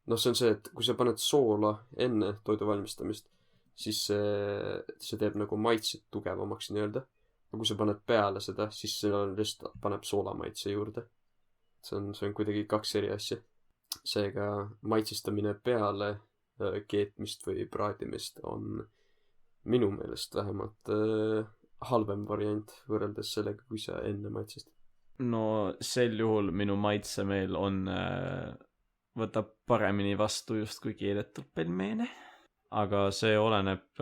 noh, see on see, et kui sa paned soola enne toidu valmistamist, siis see teeb nagu maitset tugevamaks nii-öelda. Ja kui sa paned peale seda, siis see lihtsalt paneb soolamaitse juurde. See on kuidagi kaks eri asja. Seega maitsestamine peale keetmist või praadimist on minu meelest vähemalt halvem variant võrreldes sellega, kui sa enne maitsestad. No sel juhul minu maitsemeel on võtab paremini vastu just kui keedetud pelmeene. Aga see oleneb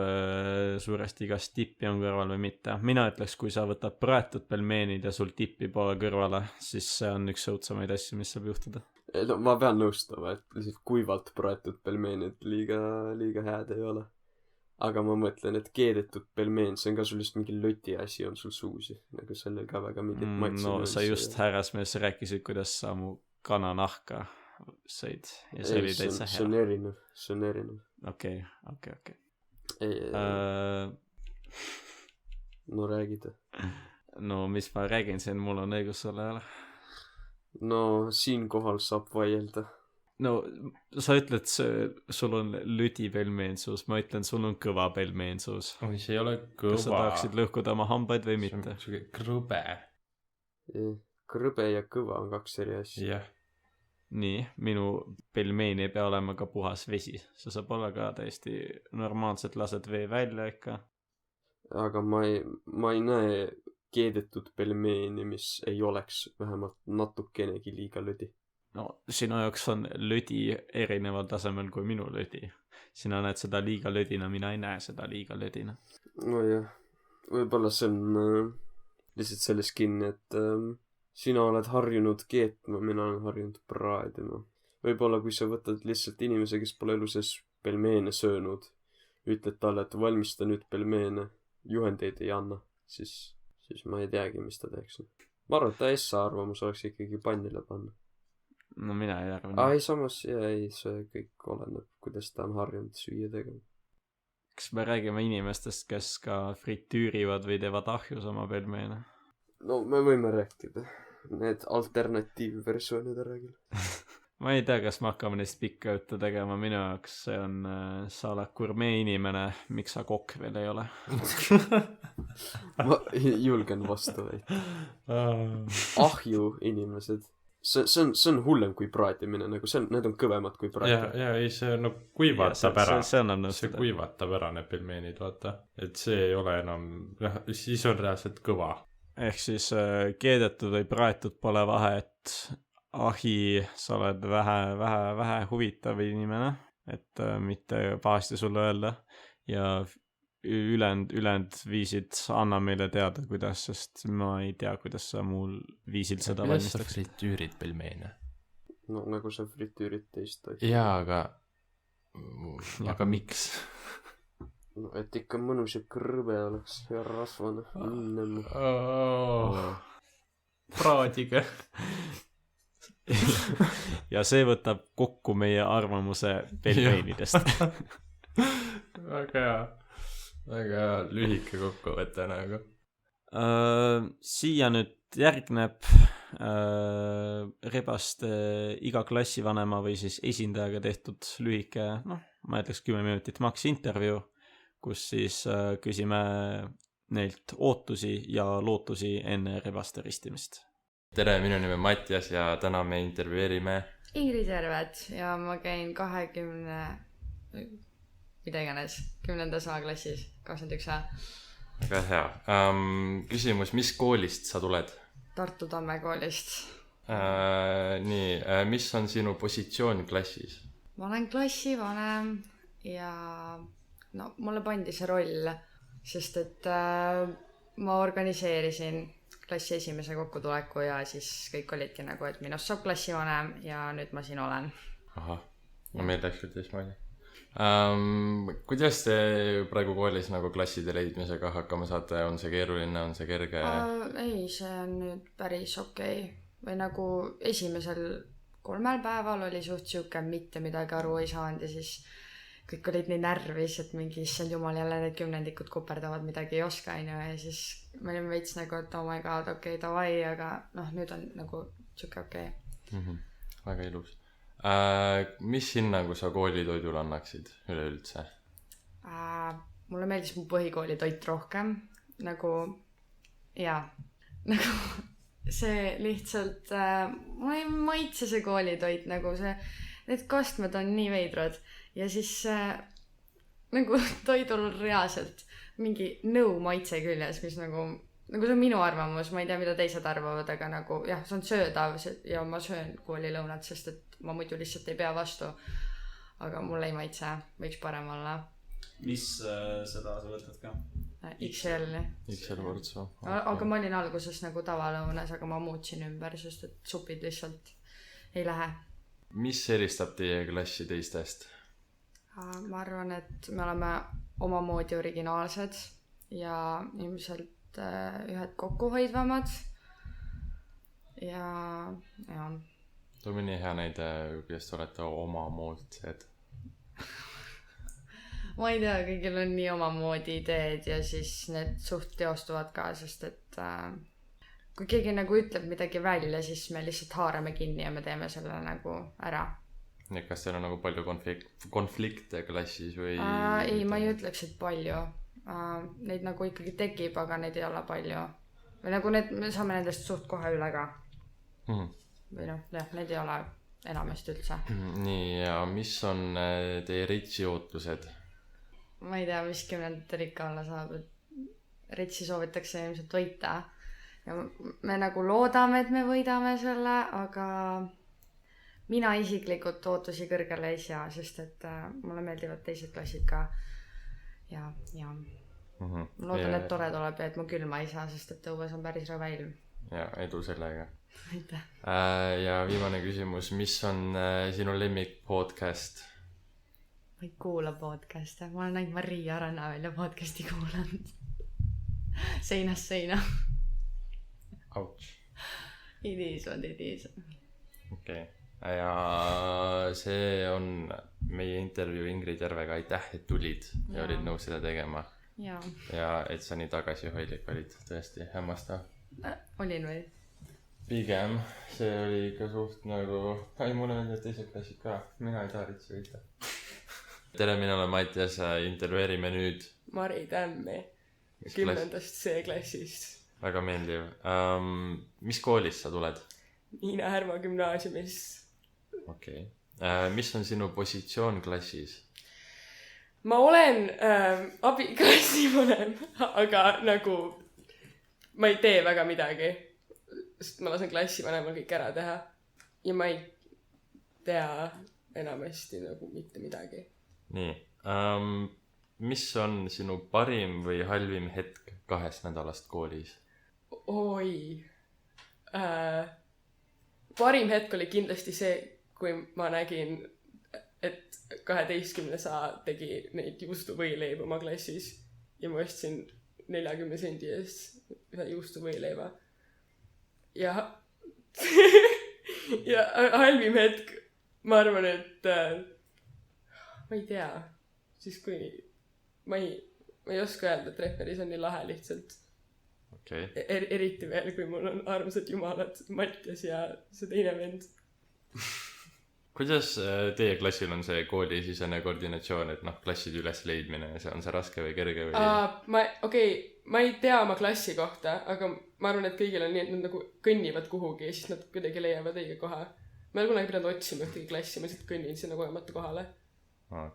suuresti, kas tippi on kõrval või mitte. Mina ütleks, kui sa võtad praetud pelmeenid ja sul tippi pole kõrvale, siis see on üks õudsamaid asju, mis saab juhtuda. No, ma pean nõustama, et lihtsalt kuivalt praetud pelmeenid liiga hääd ei ole. Aga ma mõtlen, et keedetud pelmeen, see on ka sul just mingi löti asi on sul suusi. Nagu sellel ka väga mingit maitse. No sa just härrasmees rääkisid, kuidas sa mu kananahka sõid ja see oli täitsa hea. See on erinev. Okei. No räägida. No mis ma räägin siin, mul on õigus sulle jälle. No siinkohal saab vaielda. No sa ütled, sul on lüdi pelmeen suus, ma ütlen, sul on kõva pelmeen suus. Oi, see ei ole kõva. Kas sa tahaksid lõhkuda oma hambaid või mitte? See on krõbe. Krõbe ja kõva on kaks eri asja. Jah. Nii, minu pelmeen ei pea olema ka puhas vesi. See saab olla ka täiesti normaalselt, lased vee välja ikka. Aga ma ei näe keedetud pelmeeni, mis ei oleks vähemalt natukenegi liiga lödi. no sinu jaoks on lödi erineval tasemel kui minu lödi. Sina näed seda liiga lödina, mina ei näe seda liiga lödina. nojah, võib-olla see on lihtsalt selles kinni, et sina oled harjunud keetma, mina olen harjunud praadima. Võib-olla kui sa võtad lihtsalt inimese, kes pole elu sees pelmeene söönud, ütled talle, et valmista nüüd pelmeene, juhendeid ei anna, siis ma ei teagi, mis ta teeks. Ma arvan, et ta Essa arvamus oleks ikkagi pannile panna. No mina ei arva Ai, samas, ei, see kõik oleneb, kuidas ta on harjunud süüa tegema. Kas me räägime inimestest, kes ka fritüürivad või teevad ahjus oma pelmeene? No, me võime rääkida. Need alternatiivversioonid räägime. Ma ei tea, kas me hakkame neist pikka juttu tegema, minu jaoks see on, sa oled gurmee inimene, miks sa kokk veel ei ole? Ma julgen vastu väita. Ahju inimesed. See on hullem kui praatimine, nagu need on kõvemad kui praatimine. ja ei, see no kuivatab ära. See kuivatab ära need pelmeenid, vaata. Et see ei ole enam, siis on reaalselt kõva. Ehk siis keedetud või praetud pole vahe, et ahi, sa oled vähe huvitav inimene, et mitte pahasti sulle öelda. Ja ülend viisid anna meile teada, kuidas, sest ma ei tea, kuidas sa muul viisil seda valmistaks. Kuidas sa fritüürid pelmeene? No nagu sa fritüürid teist. Jaa, aga miks? No, et ikka mõnus ja kõrbe oleks ja rasvane. Praadige. Ja see võtab kokku meie arvamuse pelmeenidest. Väga lühike kokkuvõte nagu. Siia nüüd järgneb Rebaste iga klassivanema või siis esindajaga tehtud lühike, ma ütleks 10 minutit maks intervjuu, kus siis küsime neilt ootusi ja lootusi enne Rebaste ristimist. Tere, minu nimi on Mattias ja täna me intervjueerime Ingrid Järvet ja ma käin 10. A-klassis, 21 A. Väga hea. Küsimus, mis koolist sa tuled? Tartu Tamme koolist. Nii, mis on sinu positsioon klassis? Ma olen klassivanem ja mulle pandi see roll, sest et ma organiseerisin klassi esimese kokkutuleku ja siis kõik olidki nagu, et minust saab klassivanem ja nüüd ma siin olen. Ahah, no meil läks küll teismoodi. Kuidas te praegu koolis nagu klasside leidmisega hakkama saate? On see keeruline, on see kerge? Ei, see on nüüd päris okei. Või nagu esimesel 3 päeval oli suht siuke mitte midagi aru ei saanud ja siis kõik olid nii närvis, et mingi issand jumal jälle need 10-ndikud kuperdavad midagi ei oska ja siis me olime veits nagu, et oh my god, okei, davai, aga nüüd on nagu siuke okei. Väga ilus. Mis hinnangu sa koolitoidule annaksid üleüldse? Mulle meeldis mu põhikoolitoit rohkem. Nagu see lihtsalt mulle ei maitse see koolitoit, nagu see, need kastmed on nii veidrad ja siis nagu toidul on reaalselt mingi nõu maitse küljes, mis nagu see on minu arvamus, ma ei tea, mida teised arvavad, aga nagu jah, see on söödav ja ma söön koolilõunat, sest et ma muidu lihtsalt ei pea vastu. Aga mulle ei maitse, võiks parem olla. Mis seda sa võtad ka? XL võrdsu. Aga ma olin alguses nagu tavalõunas, aga ma muutsin ümber, sest et supid lihtsalt ei lähe. Mis eristab teie klassi teistest? Ma arvan, et me oleme omamoodi originaalsed ja ilmselt ühed kokkuhoidvamad ja too mõni hea näide, kuidas te olete omamoolsed? Ma ei tea, kõigil on nii omamoodi ideed ja siis need suht teostuvad ka, sest et kui keegi nagu ütleb midagi välja, siis me lihtsalt haarame kinni ja me teeme selle nagu ära. Kas teil on nagu palju konflikte klassis või? Ei, ma ei ütleks, et palju. Neid nagu ikkagi tekib, aga neid ei ole palju. Või nagu me saame nendest suht kohe üle ka. Või need ei ole enamasti üldse. Nii, ja mis on teie Ritsi ootused? Ma ei tea, mis 10. ikka olla saab. Ritsi soovitakse ilmselt võita. Ja me nagu loodame, et me võidame selle, aga mina isiklikult ootusi kõrgele ei sea, sest et mulle meeldivad teised klassid ka. Ja ma loodan, et tore tuleb ja et ma külma ei saa, sest et õues on päris rõve ilm. Ja edu sellega. Aitäh. Ja viimane küsimus, mis on sinu lemmik podcast? Ma ei kuula podcast'e, ma olen ainult Maria Rannavälja podcast'i kuulanud. Seinast seina. Ouch. It is what it is. Okei. Ja see on meie intervjuu Ingrid Järvega. Aitäh, et tulid ja olid nõus seda tegema. Ja et sa nii tagasihoidlik olid. Tõesti hämmastav. Olin või? Pigem. See oli ikka suht nagu... mulle meeldivad teised klassid ka. Mina ei taha ritsi võita. Tere, mina olen Mattias. Intervjueerime nüüd Mari Tämmi 10. C-klassist. Väga meeldiv. Mis koolist sa tuled? Niina Härma gümnaasiumis. Okei. Mis on sinu positsioon klassis? Ma olen abiklassivanem, aga nagu ma ei tee väga midagi, sest ma lasen klassivanemal kõik ära teha ja ma ei tea enamasti nagu mitte midagi. Nii. Mis on sinu parim või halvim hetk 2 nädalast koolis? Oi. Parim hetk oli kindlasti see, kui ma nägin, et 12 tegi neid juustuvõileiba oma klassis ja ma ostsin 40 sendi eest ühe juustuvõileiva. Ja ja halvim hetk, ma arvan, et ma ei tea, siis kui ma ei oska öelda, et Treffneris on nii lahe lihtsalt. Okay. Eriti veel, kui mul on armsad jumalad Mattias ja see teine vend. Kuidas teie klassil on see koolisisene koordinatsioon, et klasside üles leidmine, on see raske või kerge või? Ma ei tea oma klassi kohta, aga ma arvan, et kõigil on nii, et nad nagu kõnnivad kuhugi ja siis nad kuidagi leiavad õige koha. Ma ei ole kunagi pidanud otsima ühtegi klassi, ma lihtsalt kõnnin sinna kogemata kohale.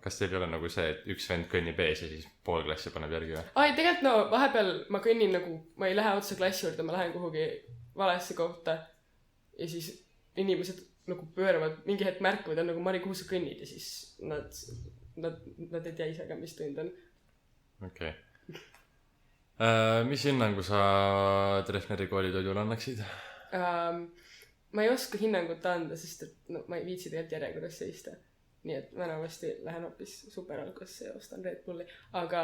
Kas teil ei ole nagu see, et üks vend kõnnib ees ja siis pool klassi paneb järgi või? Tegelikult vahepeal ma kõnnin nagu, ma ei lähe otse klassi juurde, ma lähen kuhugi valesse kohta ja siis inimesed nagu pööravad, mingi hetk märkavad, on nagu Mari, kuhu sa kõnnid ja siis nad ei tea ise ka, mis tund on. Okei. Mis hinnangu sa Treffneri koolitoidule annaksid? Ma ei oska hinnangut anda, sest et ma ei viitsi tegelikult järjekorras seista. Nii et ma enamasti lähen hoopis superalkosse ja ostan Red Bulli. Aga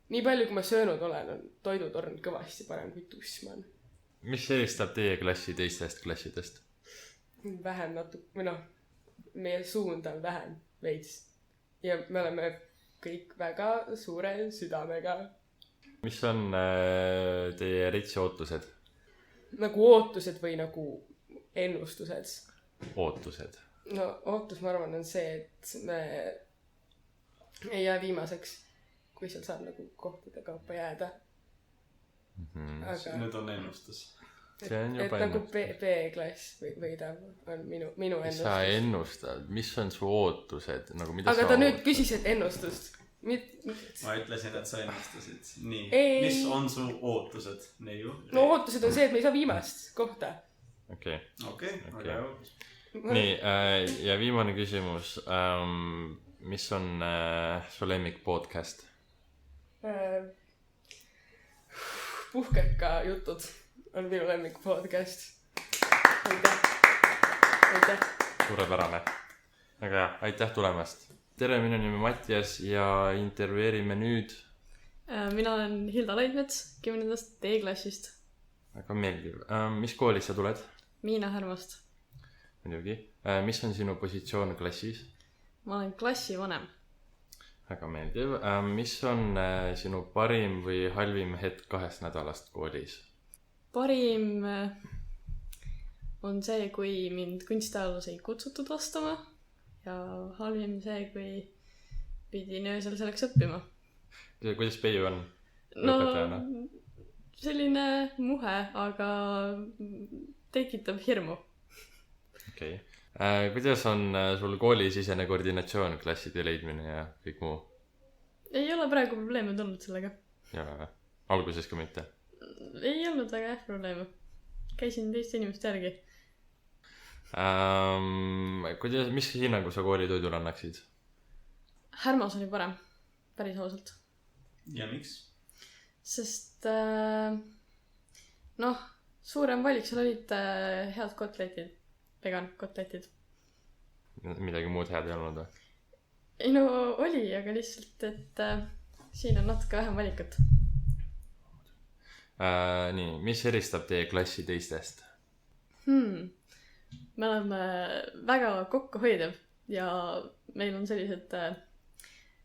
nii palju, kui ma söönud olen, on toidutorn kõvasti parem kui Tussmann. Mis eristab teie klassi teistest klassidest? Vähem natuke, meie suund on vähem veits. Ja me oleme kõik väga suure südamega. Mis on teie ritsi ootused? Nagu ootused või nagu ennustused? Ootused. Ootus, ma arvan, on see, et me ei jää viimaseks, kui seal saab nagu kohtade kaupa jääda. Aga... Nüüd on ennustus. See on juba et nagu B-klass võidab on minu ennustus. Sa ennustad, mis on su ootused? Aga ta nüüd küsis, et ennustust. Ma ütlesin, et sa ennustasid. Nii, mis on su ootused? Ootused on see, et me ei saa viimast kohta. Okei, väga hea. Nii, ja viimane küsimus. Mis on su lemmik podcast? Puhkeka jutud on minu lemmik podcast. Aitäh. Suurepärane. Aga jah, aitäh tulemast. Tere, minu nimi Mattias ja intervjueerime nüüd. Mina olen Hilda Laidmets 10. D-klassist. Väga meeldiv. Mis koolist sa tuled? Niina Härmast. Muidugi. Mis on sinu positsioon klassis? Ma olen klassivanem. Väga meeldiv. Mis on sinu parim või halvim hetk 2 nädalast koolis? Parim on see, kui mind kunstiajalus ei kutsutud vastama ja halvim see, kui pidin öösel selleks õppima. Kuidas Peiu on? Selline muhe, aga tekitab hirmu. Okei. Kuidas on sul koolisisene koordinatsioon, klasside leidmine ja kõik muu? Ei ole praegu probleeme tulnud sellega. Ja alguses ka mitte? Ei olnud väga probleeme. Käisin teiste inimeste järgi. Mis hinnangu sa koolitoidule annaksid? Härmas oli parem, päris ausalt. Ja miks? Sest noh, suurem valik, seal olid head kotletid, vegan kotletid. Midagi muud head ei olnud või? Ei no oli, aga lihtsalt, et siin on natuke vähem valikut. Nii, mis eristab teie klassi teistest? Me oleme väga kokkuhoidev ja meil on sellised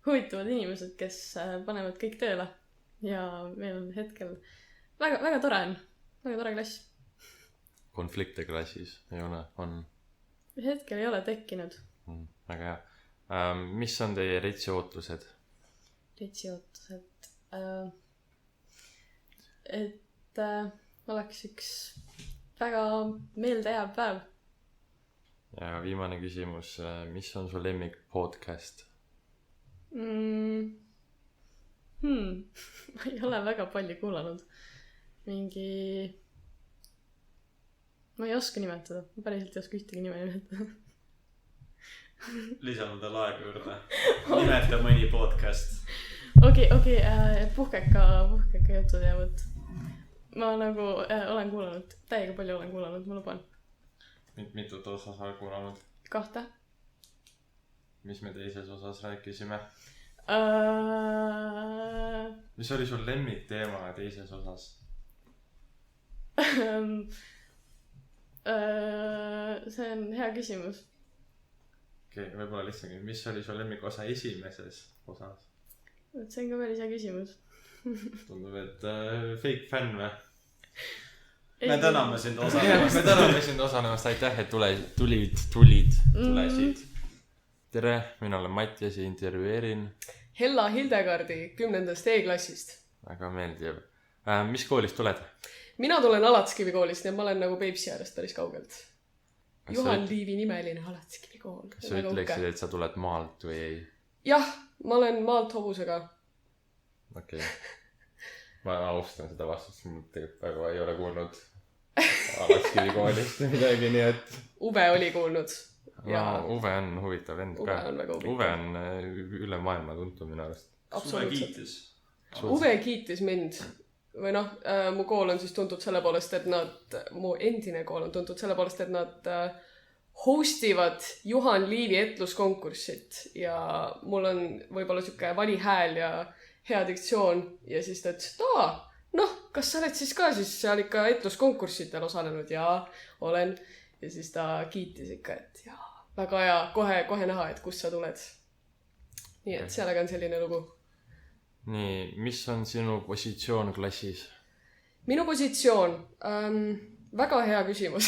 huvitavad inimesed, kes panevad kõik tööle ja meil on hetkel väga, väga tore on, väga tore klass. Konflikte klassis ei ole, on? Hetkel ei ole tekkinud. Väga hea. Mis on teie retsi ootused? Retsi ootused et oleks üks väga meeldejääv päev. Ja viimane küsimus, mis on su lemmik podcast? Ma ei ole väga palju kuulanud. Ma ei oska nimetada, ma päriselt ei oska ühtegi nime nimetada. Lisame tal aega juurde. Nimeta mõni podcast. Okei, puhkeka jutud jäävad. Ma nagu olen kuulanud, täiega palju olen kuulanud, ma luban. Mitut osa sa kuulanud? 2. Mis me teises osas rääkisime? Mis oli sul lemmikteema teises osas? See on hea küsimus. Okei, võib-olla lihtsalt, mis oli su lemmikosa esimeses osas? See on ka päris hea küsimus. Tundub, et fake fänn või? Me täname sind osalemast. Me täname sind osalemast, aitäh, et tulesid. Tere, mina olen Mattias ja intervjueerin Hella Hildegardi 10. E-klassist. Väga meeldiv. Mis koolist tuled? Mina tulen Alatskivi koolist ja ma olen nagu Peipsi äärest päris kaugelt. Juhan Liivi nimeline Alatskivi kool. Kas sa ütleksid, et sa tuled maalt või ei? Jah, ma olen maalt hobusega. Okei. Ma austan seda vastust, mul tegelikult väga ei ole kuulnud Alatskivi koolist midagi, nii et Uwe oli kuulnud. Ja... Uwe on huvitav vend ka. Uwe on üle maailma tuntud minu arust. Uwe kiitis. Uwe kiitis mind. Või noh, mu kool on siis tuntud selle poolest, et mu endine kool on tuntud selle poolest, et nad hostivad Juhan Liivi etluskonkurssit ja mul on võib-olla siuke vali hääl ja hea diktsioon ja siis ta ütles, et kas sa oled siis ka siis seal ikka etluskonkurssitel osalenud? Jaa, olen. Ja siis ta kiitis ikka, et jaa, väga hea, kohe näha, et kust sa tuled. Nii et sellega on selline lugu. Nii, mis on sinu positsioon klassis? Minu positsioon? Väga hea küsimus.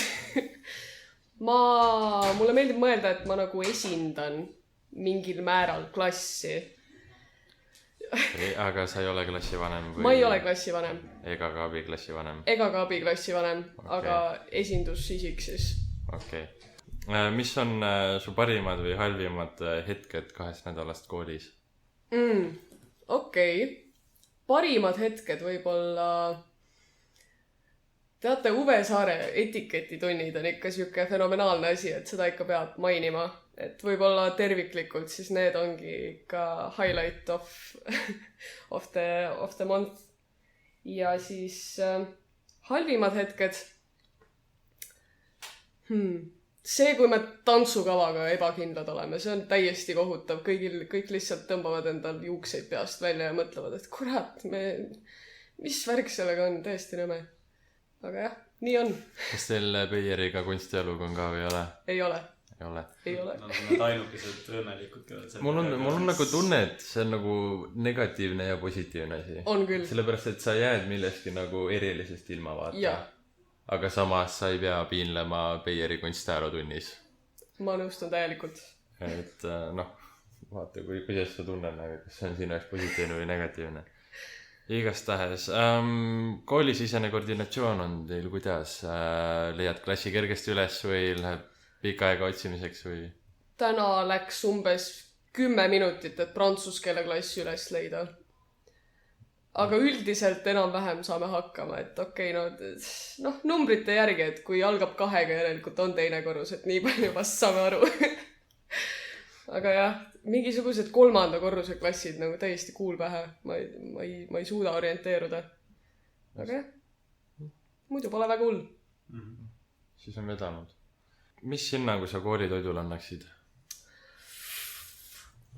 Mulle meeldib mõelda, et ma nagu esindan mingil määral klassi. Aga sa ei ole klassivanem või? Ma ei ole klassivanem. Ega ka abiklassivanem? Ega ka abiklassivanem, aga esindusisik siis. Okei. Mis on su parimad või halvimad hetked 2 nädalast koolis? Okei. Parimad hetked võib-olla... Teate, Uwe Saare etiketitunnid on ikka siuke fenomenaalne asi, et seda ikka peab mainima. Et võib-olla terviklikult, siis need ongi ikka highlight of the month. Ja siis halvimad hetked. See, kui me tantsukavaga ebakindlad oleme, see on täiesti kohutav. Kõik lihtsalt tõmbavad endal juukseid peast välja ja mõtlevad, et kurat, mis värk sellega on, täiesti nõme. Aga jah, nii on. Kas teil Peieriga kunstialuga on ka või ei ole? Ei ole. Ei ole. Nad on ainukesed õnnelikud. Mul on nagu tunne, et see on nagu negatiivne ja positiivne asi. On küll. Sellepärast, et sa jääd millestki nagu erilisest ilma vaata. Ja. Aga samas sa ei pea piinlema Peieri kunstiajaloo tunnis. Ma nõustun täielikult. Et vaata, kuidas sa tunned, kas see on sinu jaoks positiivne või negatiivne. Igastahes. Koolisisene koordinatsioon on teil kuidas? Leiad klassi kergesti üles või läheb pika aega otsimiseks või? Täna läks umbes 10 minutit, et prantsuse keele klassi üles leida. aga üldiselt enam-vähem saame hakkama, et okei, numbrite järgi, et kui algab 2-ga, järelikult on teine korrus, et nii palju vast saame aru. Aga jah, mingisugused 3. korruse klassid nagu täiesti kuulpähe. Ma ei suuda orienteeruda. Aga jah, muidu pole väga hull. Siis on vedanud. Mis hinnangu sa koolitoidul annaksid?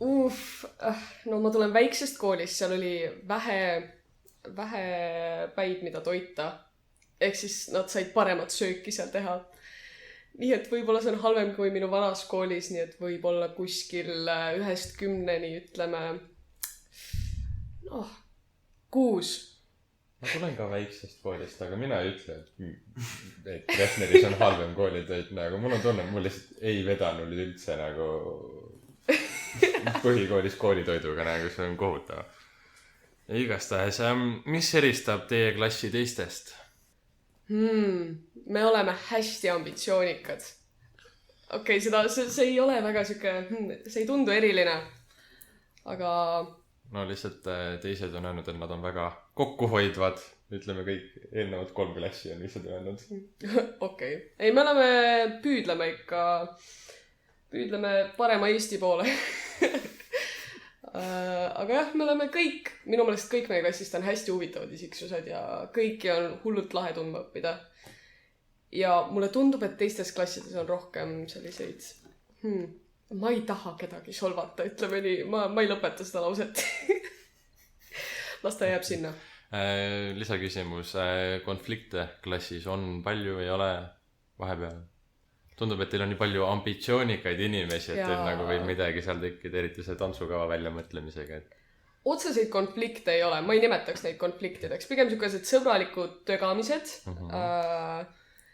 No ma tulen väiksest koolist, seal oli vähe päid, mida toita. Ehk siis nad said paremat sööki seal teha. Nii et võib-olla see on halvem kui minu vanas koolis, nii et võib-olla kuskil 1-10, ütleme 6. Ma tulen ka väiksest koolist, aga mina ei ütle, et Treffneris on halvem koolitoit. Nagu mul on tunne, mul lihtsalt ei vedanud üldse nagu põhikoolis koolitoiduga, nagu see on kohutav. Igastahes, mis eristab teie klassi teistest? Me oleme hästi ambitsioonikad. Okei, see ei ole väga siuke, see ei tundu eriline. Aga... No lihtsalt teised on öelnud, et nad on väga kokkuhoidvad. Ütleme kõik eelnevad 3 klassi on lihtsalt öelnud. Okei. Ei, me oleme püüdleme parema Eesti poole. Aga jah, me oleme kõik, minu meelest kõik meie klassist on hästi huvitavad isiksused ja kõiki on hullult lahe tundma õppida. Ja mulle tundub, et teistes klassides on rohkem selliseid... Ma ei taha kedagi solvata, ütleme nii. Ma ei lõpeta seda lauset. Las ta jääb sinna. Lisaküsimus. Konflikte klassis on palju, ei ole vahepeal? Tundub, et teil on nii palju ambitsioonikaid inimesi, et teil nagu võib midagi seal tekkida, eriti see tantsukava väljamõtlemisega. Otseseid konflikte ei ole. Ma ei nimetaks neid konfliktideks. Pigem sellised sõbralikud tögamised.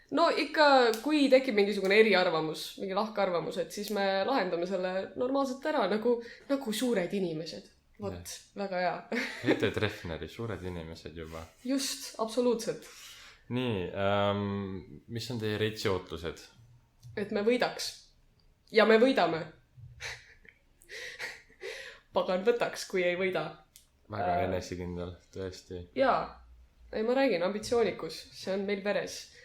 No ikka, kui tekib mingisugune eriarvamus, mingi lahkarvamus, et siis me lahendame selle normaalselt ära, nagu suured inimesed. Vot, väga hea. Ette Treffneri, suured inimesed juba. Just, absoluutselt. Nii, mis on teie reitsi ootused? Et me võidaks. Ja me võidame. Pagan võtaks, kui ei võida. Väga enesekindel, tõesti. Jaa, ei ma räägin, ambitsioonikus, see on meil veres.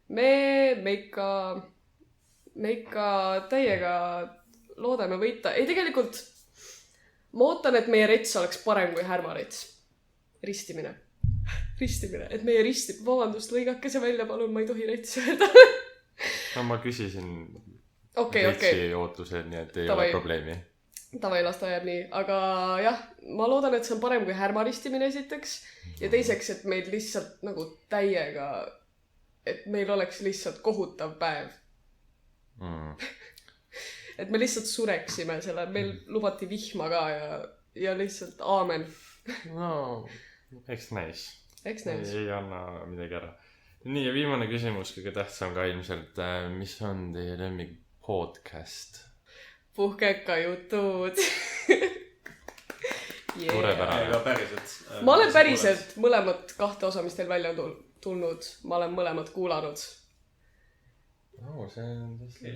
Me ikka täiega loodame võita. Ei, tegelikult ma ootan, et meie rets oleks parem kui härmarets. Ristimine. Et meie ristib. Vabandust, lõigake see välja, palun, ma ei tohi rets öelda. No ma küsisin retsi ootused, nii et ei ole probleemi. Tavai, las ta jääb nii. Aga jah, ma loodan, et see on parem kui härmaristimine esiteks. Ja teiseks, et meil lihtsalt nagu täiega... Et meil oleks lihtsalt kohutav päev. Et me lihtsalt sureksime selle. Meil lubati vihma ka ja lihtsalt aamen. No, eks näis. Ei anna midagi ära. Nii, ja viimane küsimus, kõige tähtsam ka ilmselt. Mis on teie lemmik podcast? Puhkeka jutud. Suurepärane. Ma olen päriselt mõlemat 2 osa, mis teil välja on tulnud. Ma olen mõlemad kuulanud. See on tõesti...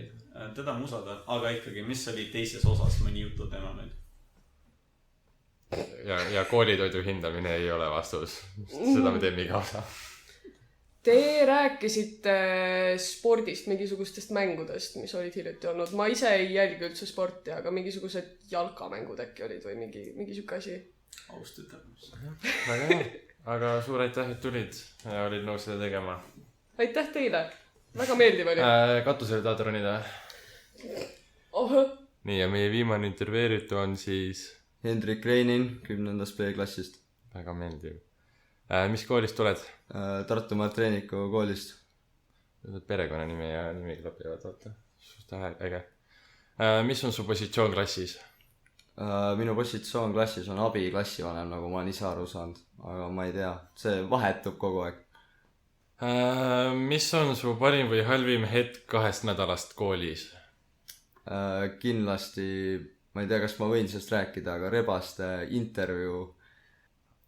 Teda ma usaldan, aga ikkagi, mis oli teises osas mõni jutu tema nüüd? Ja koolitoidu hindamine ei ole vastus. Seda me teeme iga osa. Te rääkisite spordist, mingisugustest mängudest, mis olid hiljuti olnud. Ma ise ei jälgi üldse sporti, aga mingisugused jalkamängud äkki olid või mingi siuke asi. Aust ütelmus. Väga hea. Aga suur aitäh, et tulid ja olid nõus seda tegema. Aitäh teile. Väga meeldiv oli. Katusele tahad ronida? Nii, ja meie viimane intervjueeritu on siis... Hendrik Reinin 10. B-klassist. Väga meeldiv. Mis koolist tuled? Tartu Martreeniku koolist. Perekonnanime ja nimi klapivad, vaata. Suht äge. Mis on su positsioon klassis? Minu positsioon klassis on abiklassivanem, nagu ma olen ise aru saanud. Aga ma ei tea, see vahetub kogu aeg. Mis on su parim või halvim hetk 2 nädalast koolis? Kindlasti, ma ei tea, kas ma võin sellest rääkida, aga Rebaste intervjuu,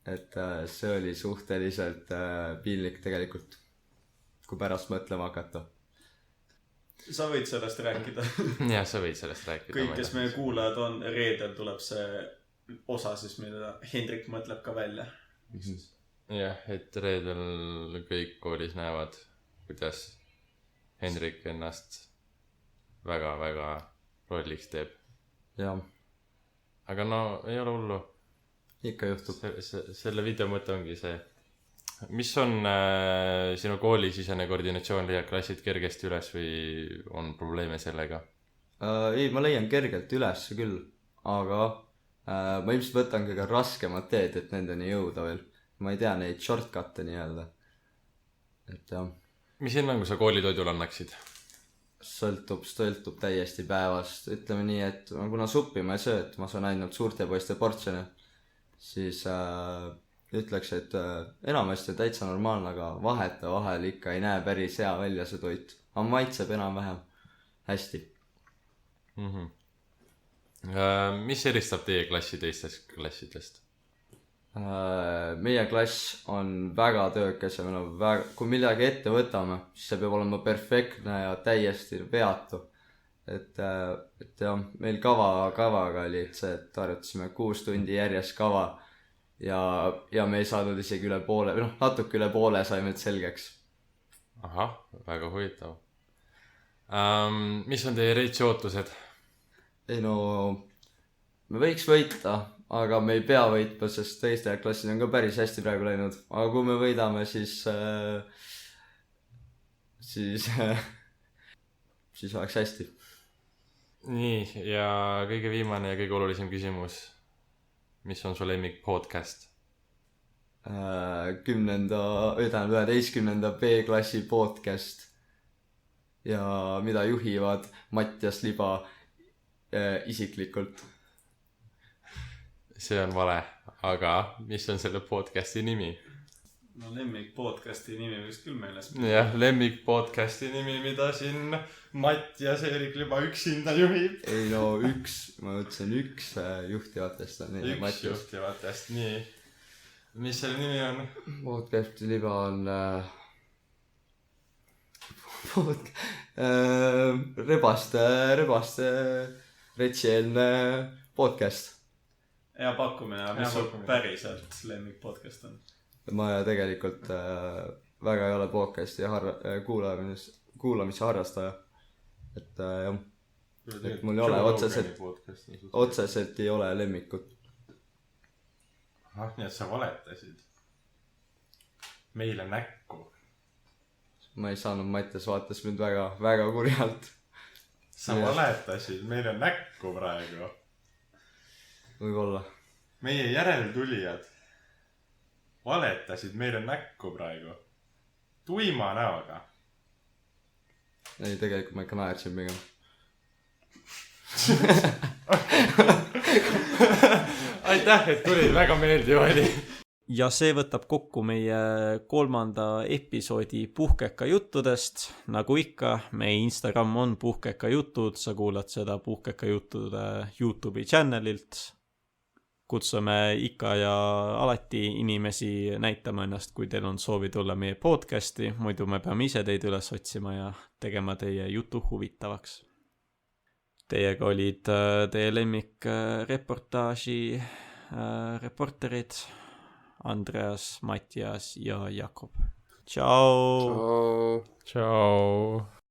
et see oli suhteliselt piinlik tegelikult, kui pärast mõtlema hakata. Sa võid sellest rääkida. Jah, sa võid sellest rääkida. Kõik, kes meie kuulajad on, reedel tuleb see osa siis, mida Hendrik mõtleb ka välja. jah , et reedel kõik koolis näevad , kuidas Hendrik ennast väga-väga rolliks teeb . jah , aga no ei ole hullu . ikka juhtub . Selle video mõte ongi see . mis on sinu koolisisene koordinatsioon , leiad klassid kergesti üles või on probleeme sellega ? Ei , ma leian kergelt üles küll , aga ma ilmselt võtan kõige raskemat teed , et nendeni jõuda veel . ma ei tea neid shortcut'e nii-öelda . et jah , mis hinnangu sa koolitoidule annaksid ? sõltub täiesti päevast . ütleme nii , et kuna suppi ma ei söö , et ma saan ainult suurte poiste portsjone , siis ütleks , et enamasti täitsa normaalne , aga vahetevahel ikka ei näe päris hea välja see toit . aga maitseb enam-vähem hästi . mis eristab teie klassi teistest klassidest ? Meie klass on väga töökas ja meil on väga , kui midagi ette võtame , siis see peab olema perfektne ja täiesti veatu . et jah , meil kavaga oli see , et harjutasime 6 tundi järjest kava ja me ei saanud isegi üle poole , või noh , natuke üle poole saime nüüd selgeks . ahah , väga huvitav . mis on teie reitsi ootused ? ei no , me võiks võita , aga me ei pea võitma , sest teistel klassid on ka päris hästi praegu läinud . aga kui me võidame , siis oleks hästi . nii , ja kõige viimane ja kõige olulisem küsimus . mis on su lemmik podcast ? 11. B-klassi podcast ja mida juhivad Mattias Liba isiklikult . see on vale , aga mis on selle podcasti nimi ? no lemmik podcasti nimi võiks küll meeles . jah , lemmik podcasti nimi , mida siin Mattias Eerik Liba üksinda juhib . ei no ma ütlesin üks juhtivatest on nii üks Mattias . juhtivatest , nii . mis selle nimi on ? Podcasti Liba on rebaste retsieelne podcast . hea pakkumine , aga mis sul päriselt lemmik podcast on ? ma tegelikult väga ei ole podcasti kuulamise harrastaja . et jah , et mul ei ole otseselt ei ole lemmikut . ah , nii et sa valetasid meile näkku . ma ei saanud , Mattias vaatas mind väga , väga kurjalt . sa valetasid meile näkku praegu . võib-olla . meie järeltulijad valetasid meile näkku praegu . tuima näoga . ei , tegelikult ma ikka naersin pigem . aitäh , et tulid , väga meeldiv oli . ja see võtab kokku meie 3. episoodi Puhkeka juttudest . nagu ikka , meie Instagram on Puhkeka jutud , sa kuulad seda Puhkeka juttude Youtube'i channelilt . kutsume ikka ja alati inimesi näitama ennast , kui teil on soovi tulla meie podcasti , muidu me peame ise teid üles otsima ja tegema teie jutu huvitavaks . Teiega olid teie lemmik reportaaži reporterid Andreas , Mattias ja Jakob . tšau . Tšau . tšau .